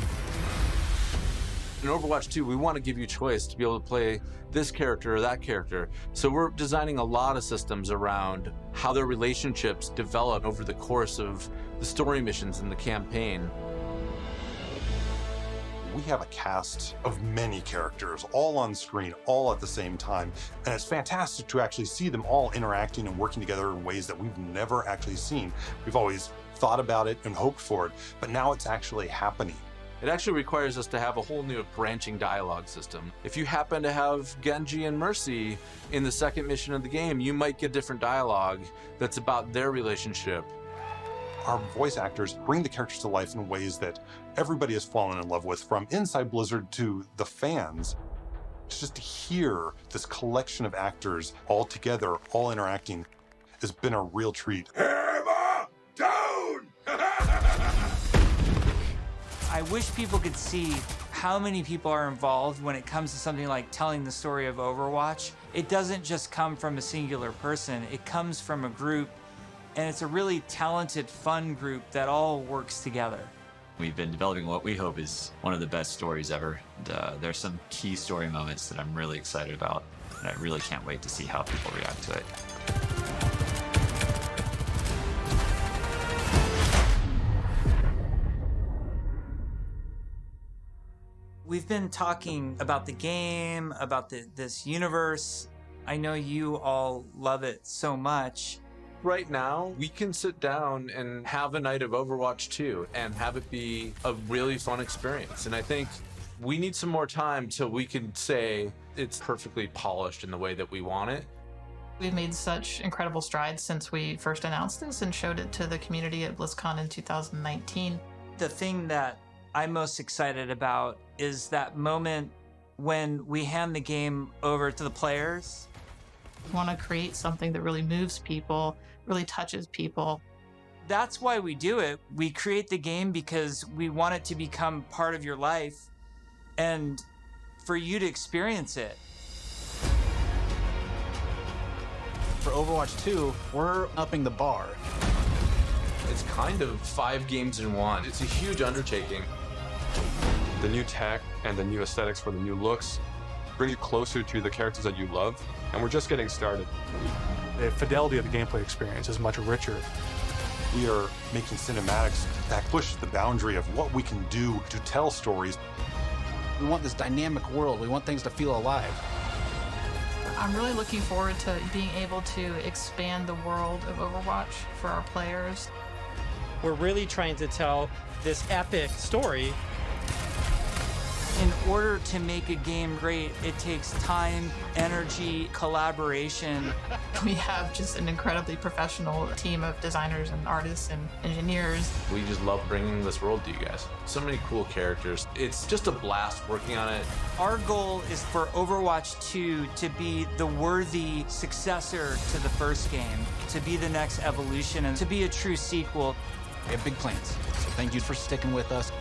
In Overwatch 2, we want to give you choice to be able to play this character or that character. So we're designing a lot of systems around how their relationships develop over the course of the story missions in the campaign. We have a cast of many characters, all on screen, all at the same time, and it's fantastic to actually see them all interacting and working together in ways that we've never actually seen. We've always thought about it and hoped for it, but now it's actually happening. It actually requires us to have a whole new branching dialogue system. If you happen to have Genji and Mercy in the second mission of the game, you might get different dialogue that's about their relationship. Our voice actors bring the characters to life in ways that everybody has fallen in love with, from inside Blizzard to the fans. Just to hear this collection of actors all together, all interacting, has been a real treat. Hammer down! I wish people could see how many people are involved when it comes to something like telling the story of Overwatch. It doesn't just come from a singular person, it comes from a group, and it's a really talented, fun group that all works together. We've been developing what we hope is one of the best stories ever. There's some key story moments that I'm really excited about, and I really can't wait to see how people react to it. We've been talking about the game, about this universe. I know you all love it so much. Right now, we can sit down and have a night of Overwatch 2 and have it be a really fun experience. And I think we need some more time till we can say it's perfectly polished in the way that we want it. We've made such incredible strides since we first announced this and showed it to the community at BlizzCon in 2019. The thing that I'm most excited about is that moment when we hand the game over to the players. We want to create something that really moves people, really touches people. That's why we do it. We create the game because we want it to become part of your life and for you to experience it. For Overwatch 2, we're upping the bar. It's kind of 5 games in one. It's a huge undertaking. The new tech and the new aesthetics for the new looks bring you closer to the characters that you love, and we're just getting started. The fidelity of the gameplay experience is much richer. We are making cinematics that push the boundary of what we can do to tell stories. We want this dynamic world. We want things to feel alive. I'm really looking forward to being able to expand the world of Overwatch for our players. We're really trying to tell this epic story. In order to make a game great, it takes time, energy, collaboration. We have just an incredibly professional team of designers and artists and engineers. We just love bringing this world to you guys. So many cool characters. It's just a blast working on it. Our goal is for Overwatch 2 to be the worthy successor to the first game, to be the next evolution, and to be a true sequel. We have big plans, so thank you for sticking with us.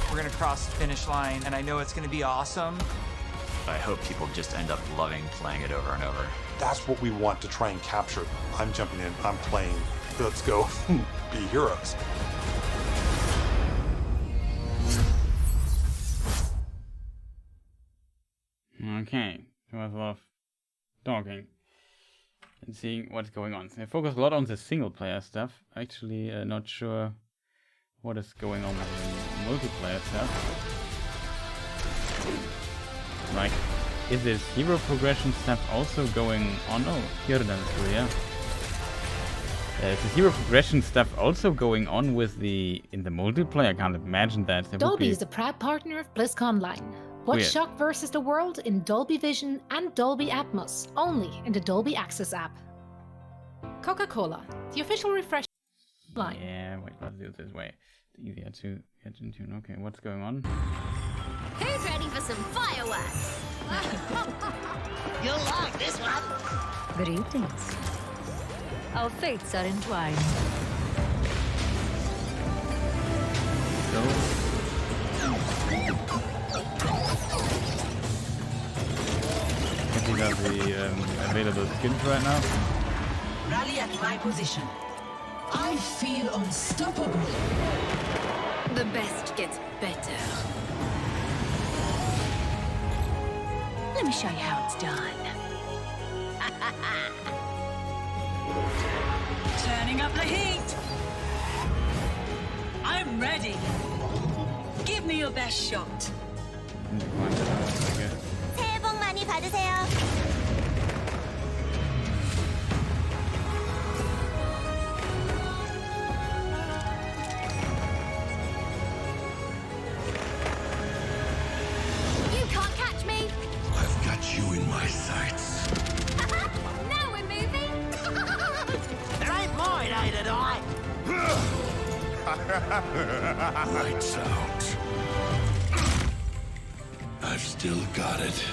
We're gonna cross the finish line, and I know it's gonna be awesome. I hope people just end up loving playing it over and over. That's what we want to try and capture. I'm jumping in, I'm playing, let's go be heroes. Okay, there was a lot of talking and seeing what's going on. So I focus a lot on the single player stuff. Actually, not sure what is going on with the multiplayer stuff. Like, is this hero progression stuff also going on? Oh, here then through, yeah. Is the hero progression stuff also going on in the multiplayer? I can't imagine that. Dolby is a proud partner of BlizzConLine. Watch Weird. Shock vs. the World in Dolby Vision and Dolby Atmos, only in the Dolby Access app. Coca-Cola, the official refresh line. Yeah, wait, let's do it this way. It's easier to get into. Okay, what's going on? Who's ready for some fireworks? You'll like this one. Greetings. Our fates are entwined. These are the available skins right now. Rally at my position. I feel unstoppable. The best gets better. Let me show you how it's done. Turning up the heat. I'm ready. Give Give me your best shot. 새해 복 많이 받으세요. You can't catch me. I've got you in my sights. Now we're moving. It ain't mine, ain't it, I? Lights out. I've still got it.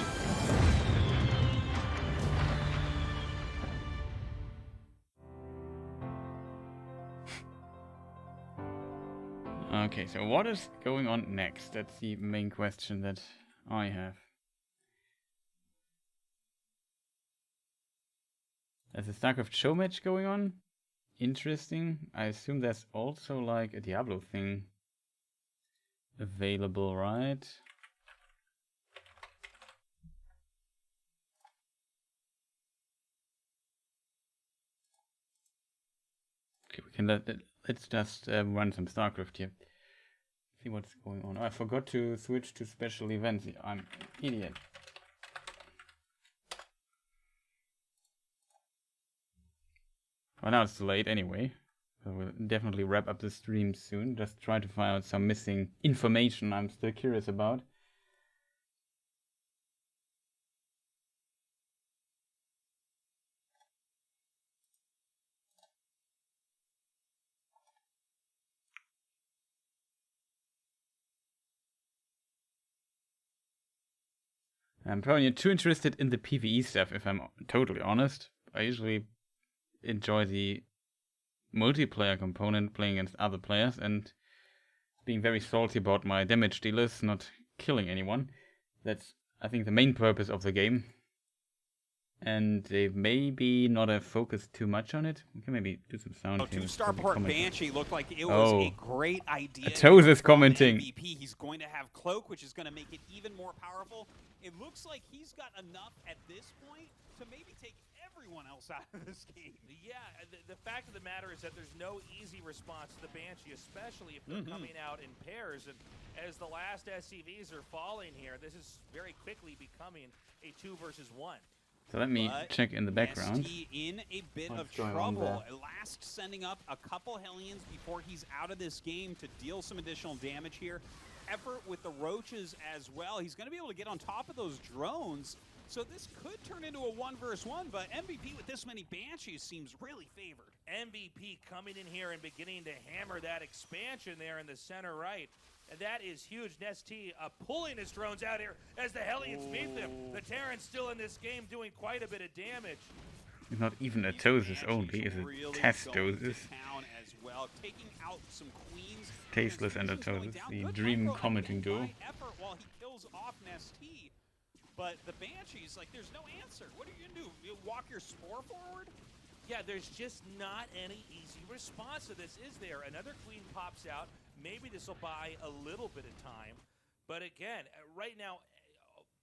Okay, so what is going on next? That's the main question that I have. There's a StarCraft show match going on. Interesting. I assume there's also like a Diablo thing available, right? Okay, we can let's just run some StarCraft here. See what's going on. Oh, I forgot to switch to special events. I'm an idiot. Well, now it's too late anyway. So we'll definitely wrap up the stream soon. Just try to find out some missing information I'm still curious about. I'm probably too interested in the PvE stuff, if I'm totally honest. I usually enjoy the multiplayer component, playing against other players, and being very salty about my damage dealers not killing anyone. That's, I think, the main purpose of the game. And they maybe not have focused too much on it. We can maybe do some sound here. Two-Starport Banshee looked like it was a great idea. Toes is commenting. MVP. He's going to have Cloak, which is going to make it even more powerful. It looks like he's got enough at this point to maybe take everyone else out of this game. Yeah, the fact of the matter is that there's no easy response to the Banshee, especially if they're coming out in pairs. And as the last SCVs are falling here, this is very quickly becoming a 2 versus 1. So let me check in the background. ST in a bit of trouble. Last sending up a couple Hellions before he's out of this game to deal some additional damage here. Effort with the Roaches as well. He's going to be able to get on top of those drones. So this could turn into a 1 versus 1, but MVP with this many Banshees seems really favored. MVP coming in here and beginning to hammer that expansion there in the center right. And that is huge. Nesty pulling his drones out here as the Hellions meet them. The Terrans still in this game doing quite a bit of damage. It's not even a Tosis only, it's a Testosis. Tasteless and a Tosis, the dream commenting duo. While he kills off Nesty, but the Banshees, like, there's no answer. What are you gonna do? You walk your Spore forward? Yeah, there's just not any easy response to this, is there? Another Queen pops out. Maybe this will buy a little bit of time. But again, right now,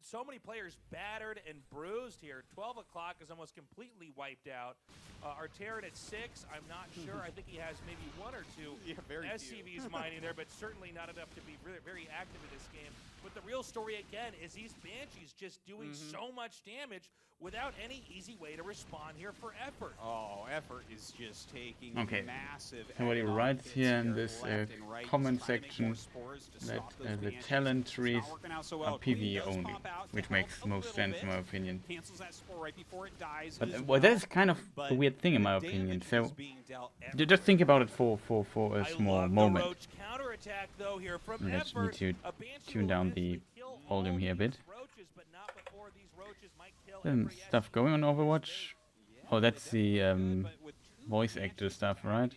so many players battered and bruised here. 12 o'clock is almost completely wiped out. Our Terran at 6, I'm not sure. I think he has maybe 1 or 2 SCVs mining there, but certainly not enough to be very, very active in this game. But the real story, again, is these Banshees just doing so much damage without any easy way to respond here for Effort. Oh, Effort is just taking massive. Somebody writes here in this comment section that the talent trees are PvE only, which makes most sense in my opinion. But well, that's kind of a weird thing in my opinion. So just think about it for a small moment. Let's need to tune down the volume here a bit. Stuff going on Overwatch. Oh, that's the voice actor stuff, right?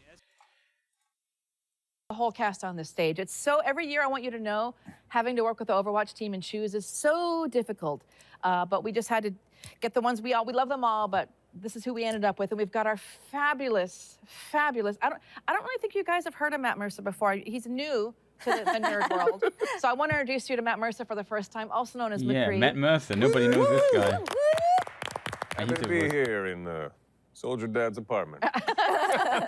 The whole cast on the stage. It's so, every year I want you to know, having to work with the Overwatch team and choose is so difficult. But we just had to get the ones we love them all, but this is who we ended up with. And we've got our fabulous, I don't really think you guys have heard of Matt Mercer before. He's new to the nerd world. So I want to introduce you to Matt Mercer for the first time, also known as McCree. Yeah, Matt Mercer. Nobody knows this guy. I'm going to be here in Soldier Dad's apartment.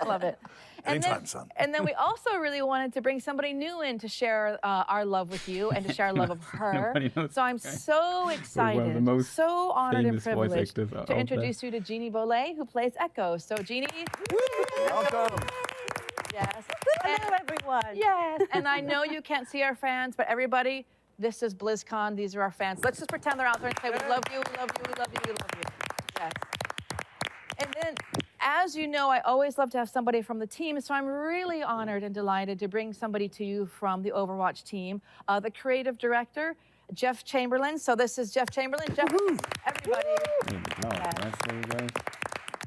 Love it. Anytime, son. And then we also really wanted to bring somebody new in to share our love with you and to share our love of her. Nobody knows. So I'm so excited, most so honored and famous voice privileged actors out to there. introduce you to Jeannie Bollet, who plays Echo. So Jeannie. Welcome. Yes. Hello, everyone. Yes. And I know you can't see our fans, but everybody, this is BlizzCon. These are our fans. Let's just pretend they're out there and say, we love you, we love you, we love you, we love you. Yes. And then, as you know, I always love to have somebody from the team, so I'm really honored and delighted to bring somebody to you from the Overwatch team, the creative director, Jeff Chamberlain. So this is Jeff Chamberlain. Jeff, everybody.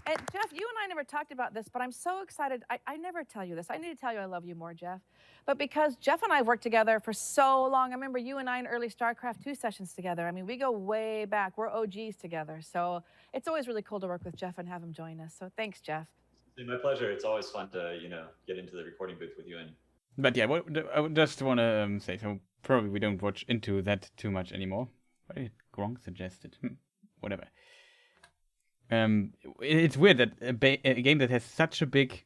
And Jeff, you and I never talked about this, but I'm so excited. I never tell you this. I need to tell you I love you more, Jeff. But because Jeff and I have worked together for so long, I remember you and I in early StarCraft 2 sessions together. I mean, we go way back. We're OGs together. So it's always really cool to work with Jeff and have him join us. So thanks, Jeff. My pleasure. It's always fun to, get into the recording booth with you. But yeah, I would just want to say, so probably we don't watch into that too much anymore. What did Gronk suggested? Whatever. It's weird that a game that has such a big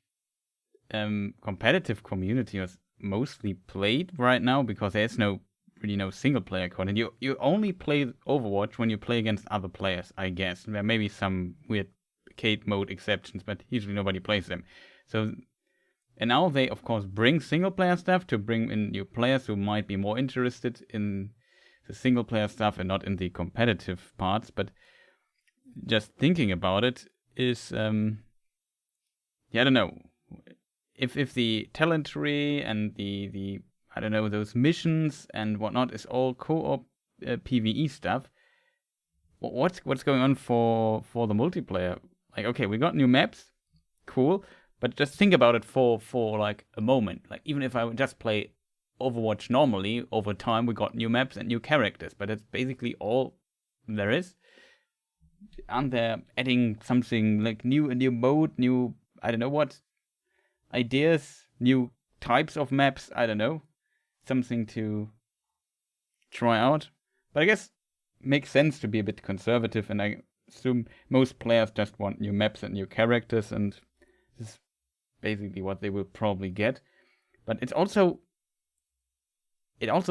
competitive community is mostly played right now because there's really no single player content. You only play Overwatch when you play against other players, I guess. There may be some weird arcade mode exceptions, but usually nobody plays them. So, and now they of course bring single player stuff to bring in new players who might be more interested in the single player stuff and not in the competitive parts, but just thinking about it is, I don't know, if the talent tree and the I don't know, those missions and whatnot is all co-op PvE stuff, what's going on for the multiplayer? Like, okay, we got new maps, cool, but just think about it for like a moment. Like, even if I would just play Overwatch normally, over time we got new maps and new characters, but that's basically all there is. Aren't they adding something like a new mode, new, I don't know what, ideas, new types of maps, I don't know, something to try out? But I guess it makes sense to be a bit conservative, and I assume most players just want new maps and new characters, and this is basically what they will probably get. But it also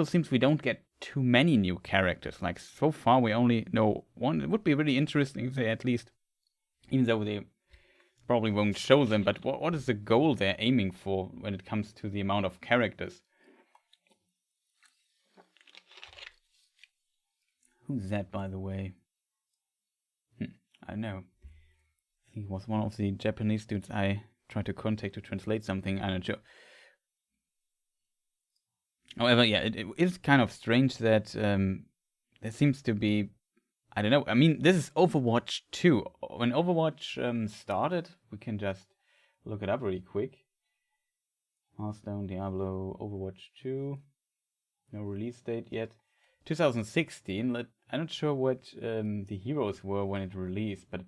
seems we don't get too many new characters. Like, so far we only know one. It would be really interesting if they at least, even though they probably won't show them, but what is the goal they're aiming for when it comes to the amount of characters? Who's that, by the way? I don't know. He was one of the Japanese dudes I tried to contact to translate something. I'm not sure. However, yeah, it is kind of strange that there seems to be, I don't know, I mean, this is Overwatch 2. When Overwatch started, we can just look it up really quick. Hearthstone, Diablo, Overwatch 2. No release date yet. 2016. I'm not sure what the heroes were when it released, but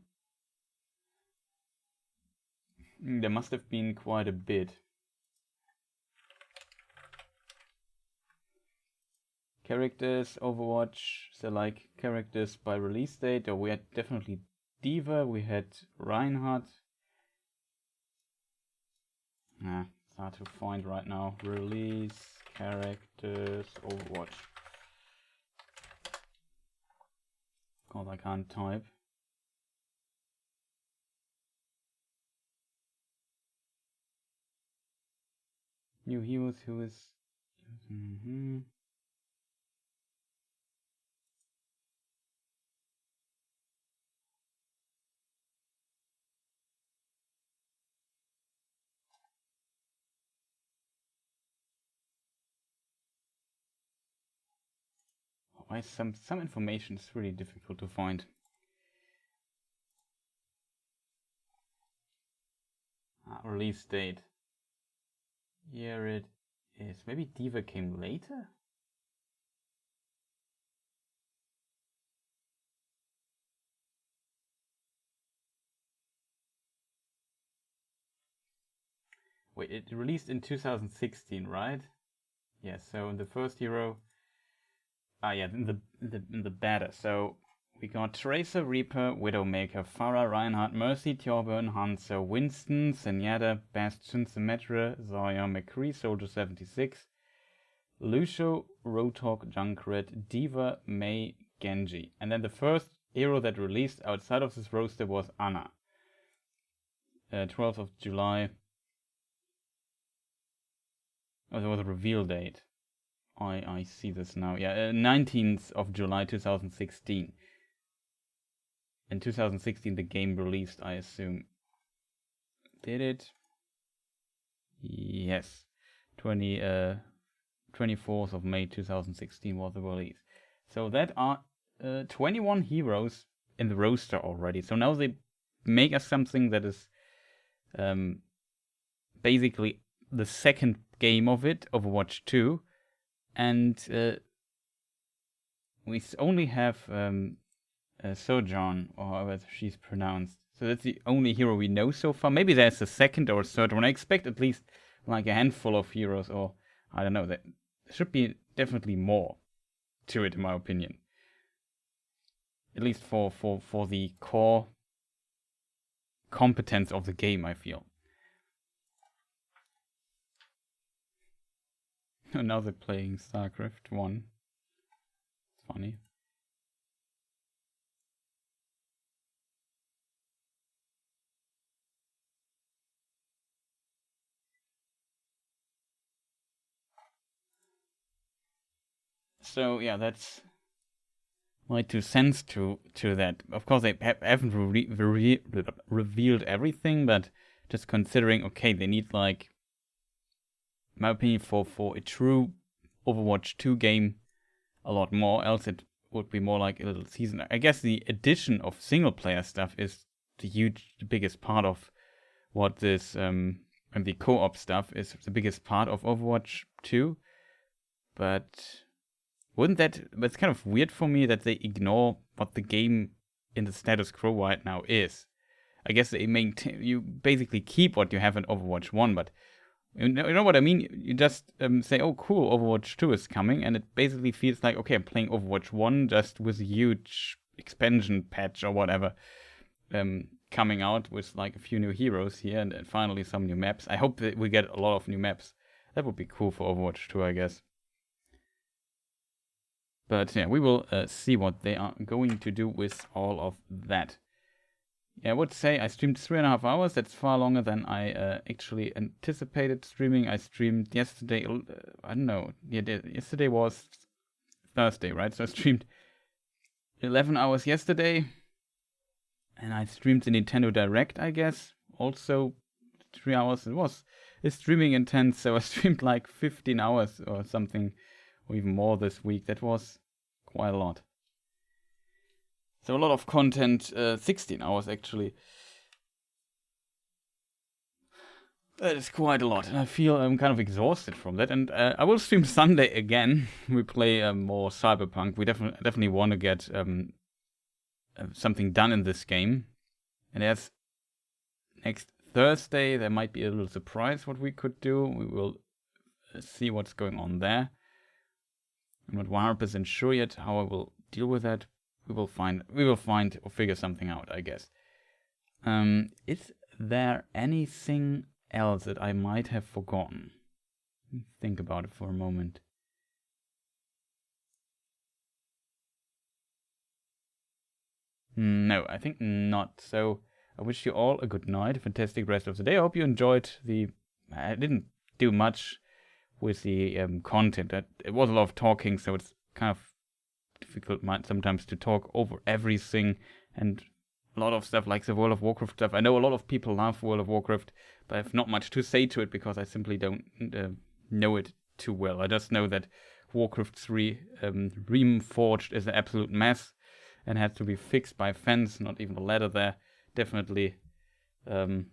there must have been quite a bit. Characters, Overwatch, so like characters by release date, or we had definitely D.Va, we had Reinhardt. It's hard to find right now. Release, characters, Overwatch. God, I can't type. New heroes, who is... Why some information is really difficult to find. Release date. Here it is. Maybe D.Va came later? Wait, it released in 2016, right? Yeah, so the first hero... yeah, in the beta. So we got Tracer, Reaper, Widowmaker, Farah, Reinhardt, Mercy, Torbjorn, Hanzo, Winston, Zenyatta, Bastion, Symmetra, Zoya, McCree, Soldier 76, Lucio, Rotok, Junkrat, Diva, Mei, Genji. And then the first hero that released outside of this roster was Ana. 12th of July. Oh, there was a reveal date. I see this now. Yeah, 19th of July 2016. In 2016 the game released, I assume. Did it? Yes. 24th of May 2016 was the release. So that are 21 heroes in the roster already. So now they make us something that is basically the second game of it, Overwatch 2. And we only have Sojourn, or however she's pronounced. So that's the only hero we know so far. Maybe there's a second or a third one. I expect at least like a handful of heroes, or I don't know. There should be definitely more to it, in my opinion. At least for the core competence of the game, I feel. Now they're playing StarCraft 1. It's funny. So yeah, that's my 2 cents to that. Of course, they haven't revealed everything, but just considering, okay, they need, like, in my opinion, for a true Overwatch 2 game, a lot more. Else it would be more like a little season. I guess the addition of single player stuff is the biggest part of what this and the co-op stuff is the biggest part of Overwatch 2. But it's kind of weird for me that they ignore what the game in the status quo right now is. I guess they maintain, you basically keep what you have in Overwatch 1, but you know what I mean? You just say, oh cool, Overwatch 2 is coming, and it basically feels like, okay, I'm playing Overwatch 1 just with a huge expansion patch or whatever coming out with like a few new heroes here and finally some new maps. I hope that we get a lot of new maps. That would be cool for Overwatch 2, I guess. But yeah, we will see what they are going to do with all of that. Yeah, I would say I streamed 3.5 hours. That's far longer than I actually anticipated streaming. I streamed yesterday. I don't know. Yeah, yesterday was Thursday, right? So I streamed 11 hours yesterday. And I streamed the Nintendo Direct, I guess. Also 3 hours. It was streaming intense. So I streamed like 15 hours or something. Or even more this week. That was quite a lot. So a lot of content, 16 hours actually. That is quite a lot, and I feel I'm kind of exhausted from that. And I will stream Sunday again. We play more Cyberpunk. We definitely want to get something done in this game. And as next Thursday, there might be a little surprise what we could do. We will see what's going on there. I'm not 100% sure yet how I will deal with that. We will find or figure something out, I guess. Is there anything else that I might have forgotten? Let me think about it for a moment. No, I think not. So I wish you all a good night, a fantastic rest of the day. I hope you enjoyed I didn't do much with the content. It was a lot of talking, so it's kind of difficult sometimes to talk over everything, and a lot of stuff like the World of Warcraft stuff. I know a lot of people love World of Warcraft, but I have not much to say to it because I simply don't know it too well. I just know that Warcraft 3 Reforged is an absolute mess and had to be fixed by fans. Not even a ladder there. Definitely, not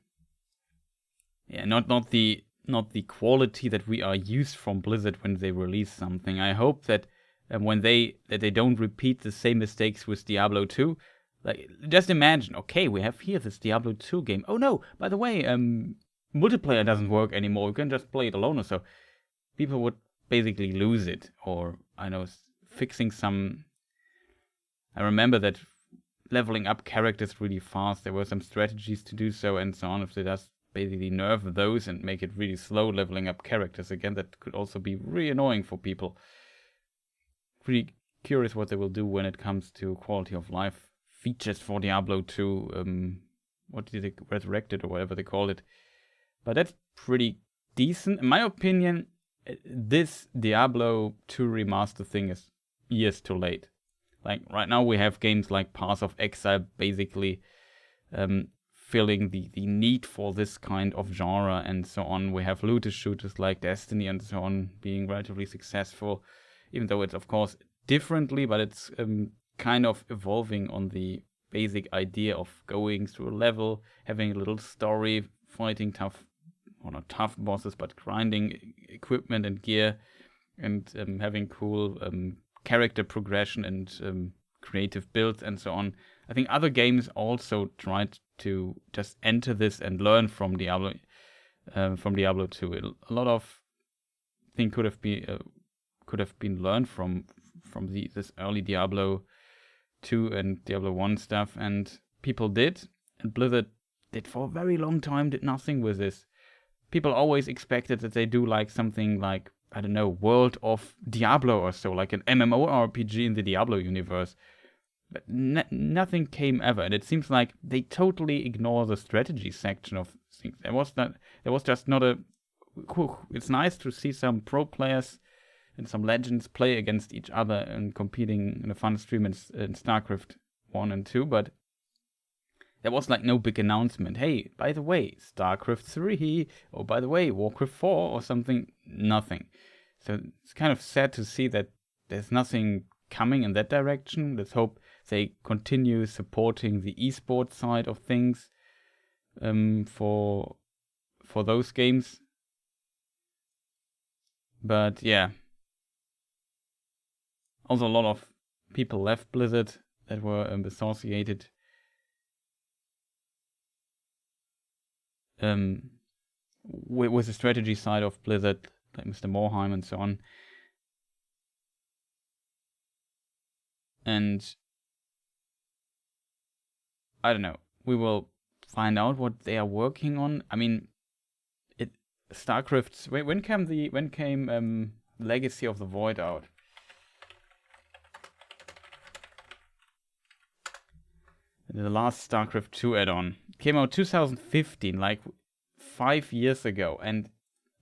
the quality that we are used from Blizzard when they release something. I hope that when they don't repeat the same mistakes with Diablo 2. Like, just imagine, okay, we have here this Diablo 2 game. Oh no, by the way, multiplayer doesn't work anymore. You can just play it alone or so. People would basically lose it. Or, I know, fixing some... I remember that leveling up characters really fast. There were some strategies to do so and so on. If they just basically nerf those and make it really slow leveling up characters again, that could also be really annoying for people. Pretty curious what they will do when it comes to quality of life features for Diablo 2, what did it, Resurrected or whatever they call it. But that's pretty decent. In my opinion, this Diablo 2 Remaster thing is years too late. Like right now we have games like Path of Exile basically filling the need for this kind of genre and so on. We have looter shooters like Destiny and so on being relatively successful, even though it's of course differently, but it's kind of evolving on the basic idea of going through a level, having a little story, fighting tough, or not tough bosses, but grinding equipment and gear, and having cool character progression and creative builds and so on. I think other games also tried to just enter this and learn from Diablo 2. A lot of things could have been learned from this early Diablo 2 and Diablo 1 stuff, and people did, and Blizzard did for a very long time, did nothing with this. People always expected that they do like something like, I don't know, World of Diablo or so, like an MMORPG in the Diablo universe. But nothing came ever, and it seems like they totally ignore the strategy section of things. There was just not a... It's nice to see some pro players and some legends play against each other and competing in a fun stream in StarCraft 1 and 2, but there was like no big announcement. Hey, by the way, StarCraft 3, or by the way, Warcraft 4 or something. Nothing. So it's kind of sad to see that there's nothing coming in that direction. Let's hope they continue supporting the esports side of things for those games. But yeah. Also a lot of people left Blizzard that were associated with the strategy side of Blizzard, like Mr. Morheim and so on. And I don't know. We will find out what they are working on. I mean, StarCraft. When came Legacy of the Void out? The last StarCraft 2 add-on came out 2015, like 5 years ago, and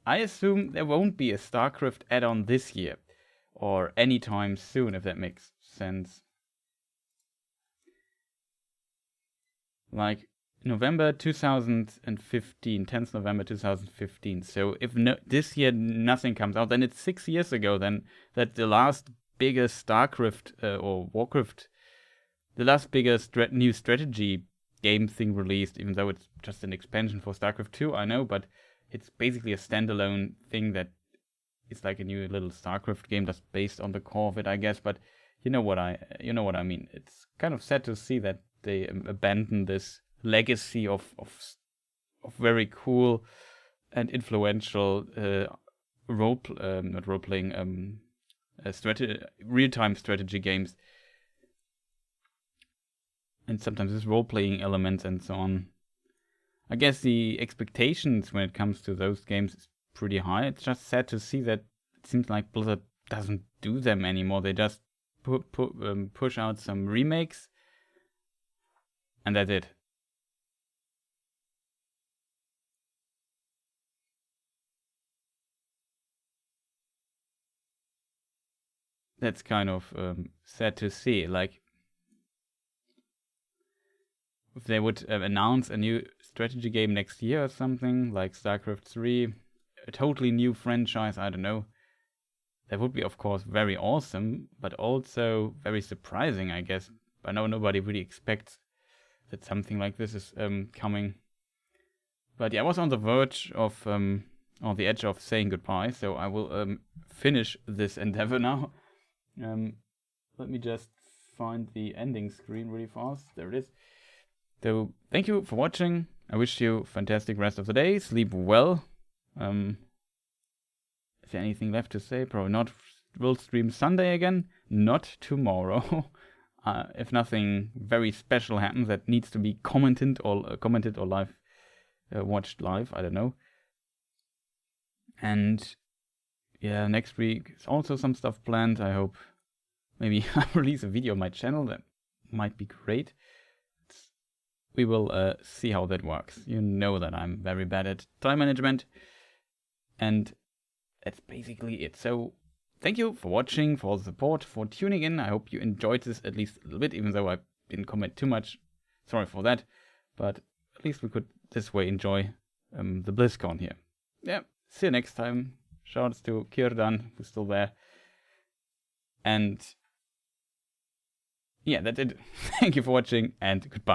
I assume there won't be a StarCraft add-on this year or anytime soon, if that makes sense. Like November 2015, 10th November 2015. So if this year nothing comes out, then it's 6 years ago then that the last biggest StarCraft or Warcraft, the last biggest new strategy game thing released, even though it's just an expansion for StarCraft 2, I know, but it's basically a standalone thing that is like a new little StarCraft game that's based on the core of it, I guess. But you know what I mean. It's kind of sad to see that they abandon this legacy of very cool and influential real-time strategy games. And sometimes there's role-playing elements and so on. I guess the expectations when it comes to those games is pretty high. It's just sad to see that it seems like Blizzard doesn't do them anymore. They just push out some remakes, and that's it. That's kind of sad to see. Like, if they would announce a new strategy game next year or something, like StarCraft 3, a totally new franchise, I don't know, that would be, of course, very awesome, but also very surprising, I guess. I know nobody really expects that something like this is coming. But yeah, I was on the verge of, on the edge of saying goodbye, so I will finish this endeavor now. Let me just find the ending screen really fast. There it is. So, thank you for watching. I wish you a fantastic rest of the day. Sleep well. Is there anything left to say? Probably not. We'll stream Sunday again. Not tomorrow. if nothing very special happens that needs to be commented or live watched live, I don't know. And yeah, next week is also some stuff planned. I hope maybe I release a video on my channel. That might be great. We will see how that works. You know that I'm very bad at time management. And that's basically it. So thank you for watching, for all the support, for tuning in. I hope you enjoyed this at least a little bit, even though I didn't comment too much. Sorry for that. But at least we could this way enjoy the BlizzCon here. Yeah, see you next time. Shoutouts to Kirdan, who's still there. And yeah, that's it. Thank you for watching, and goodbye.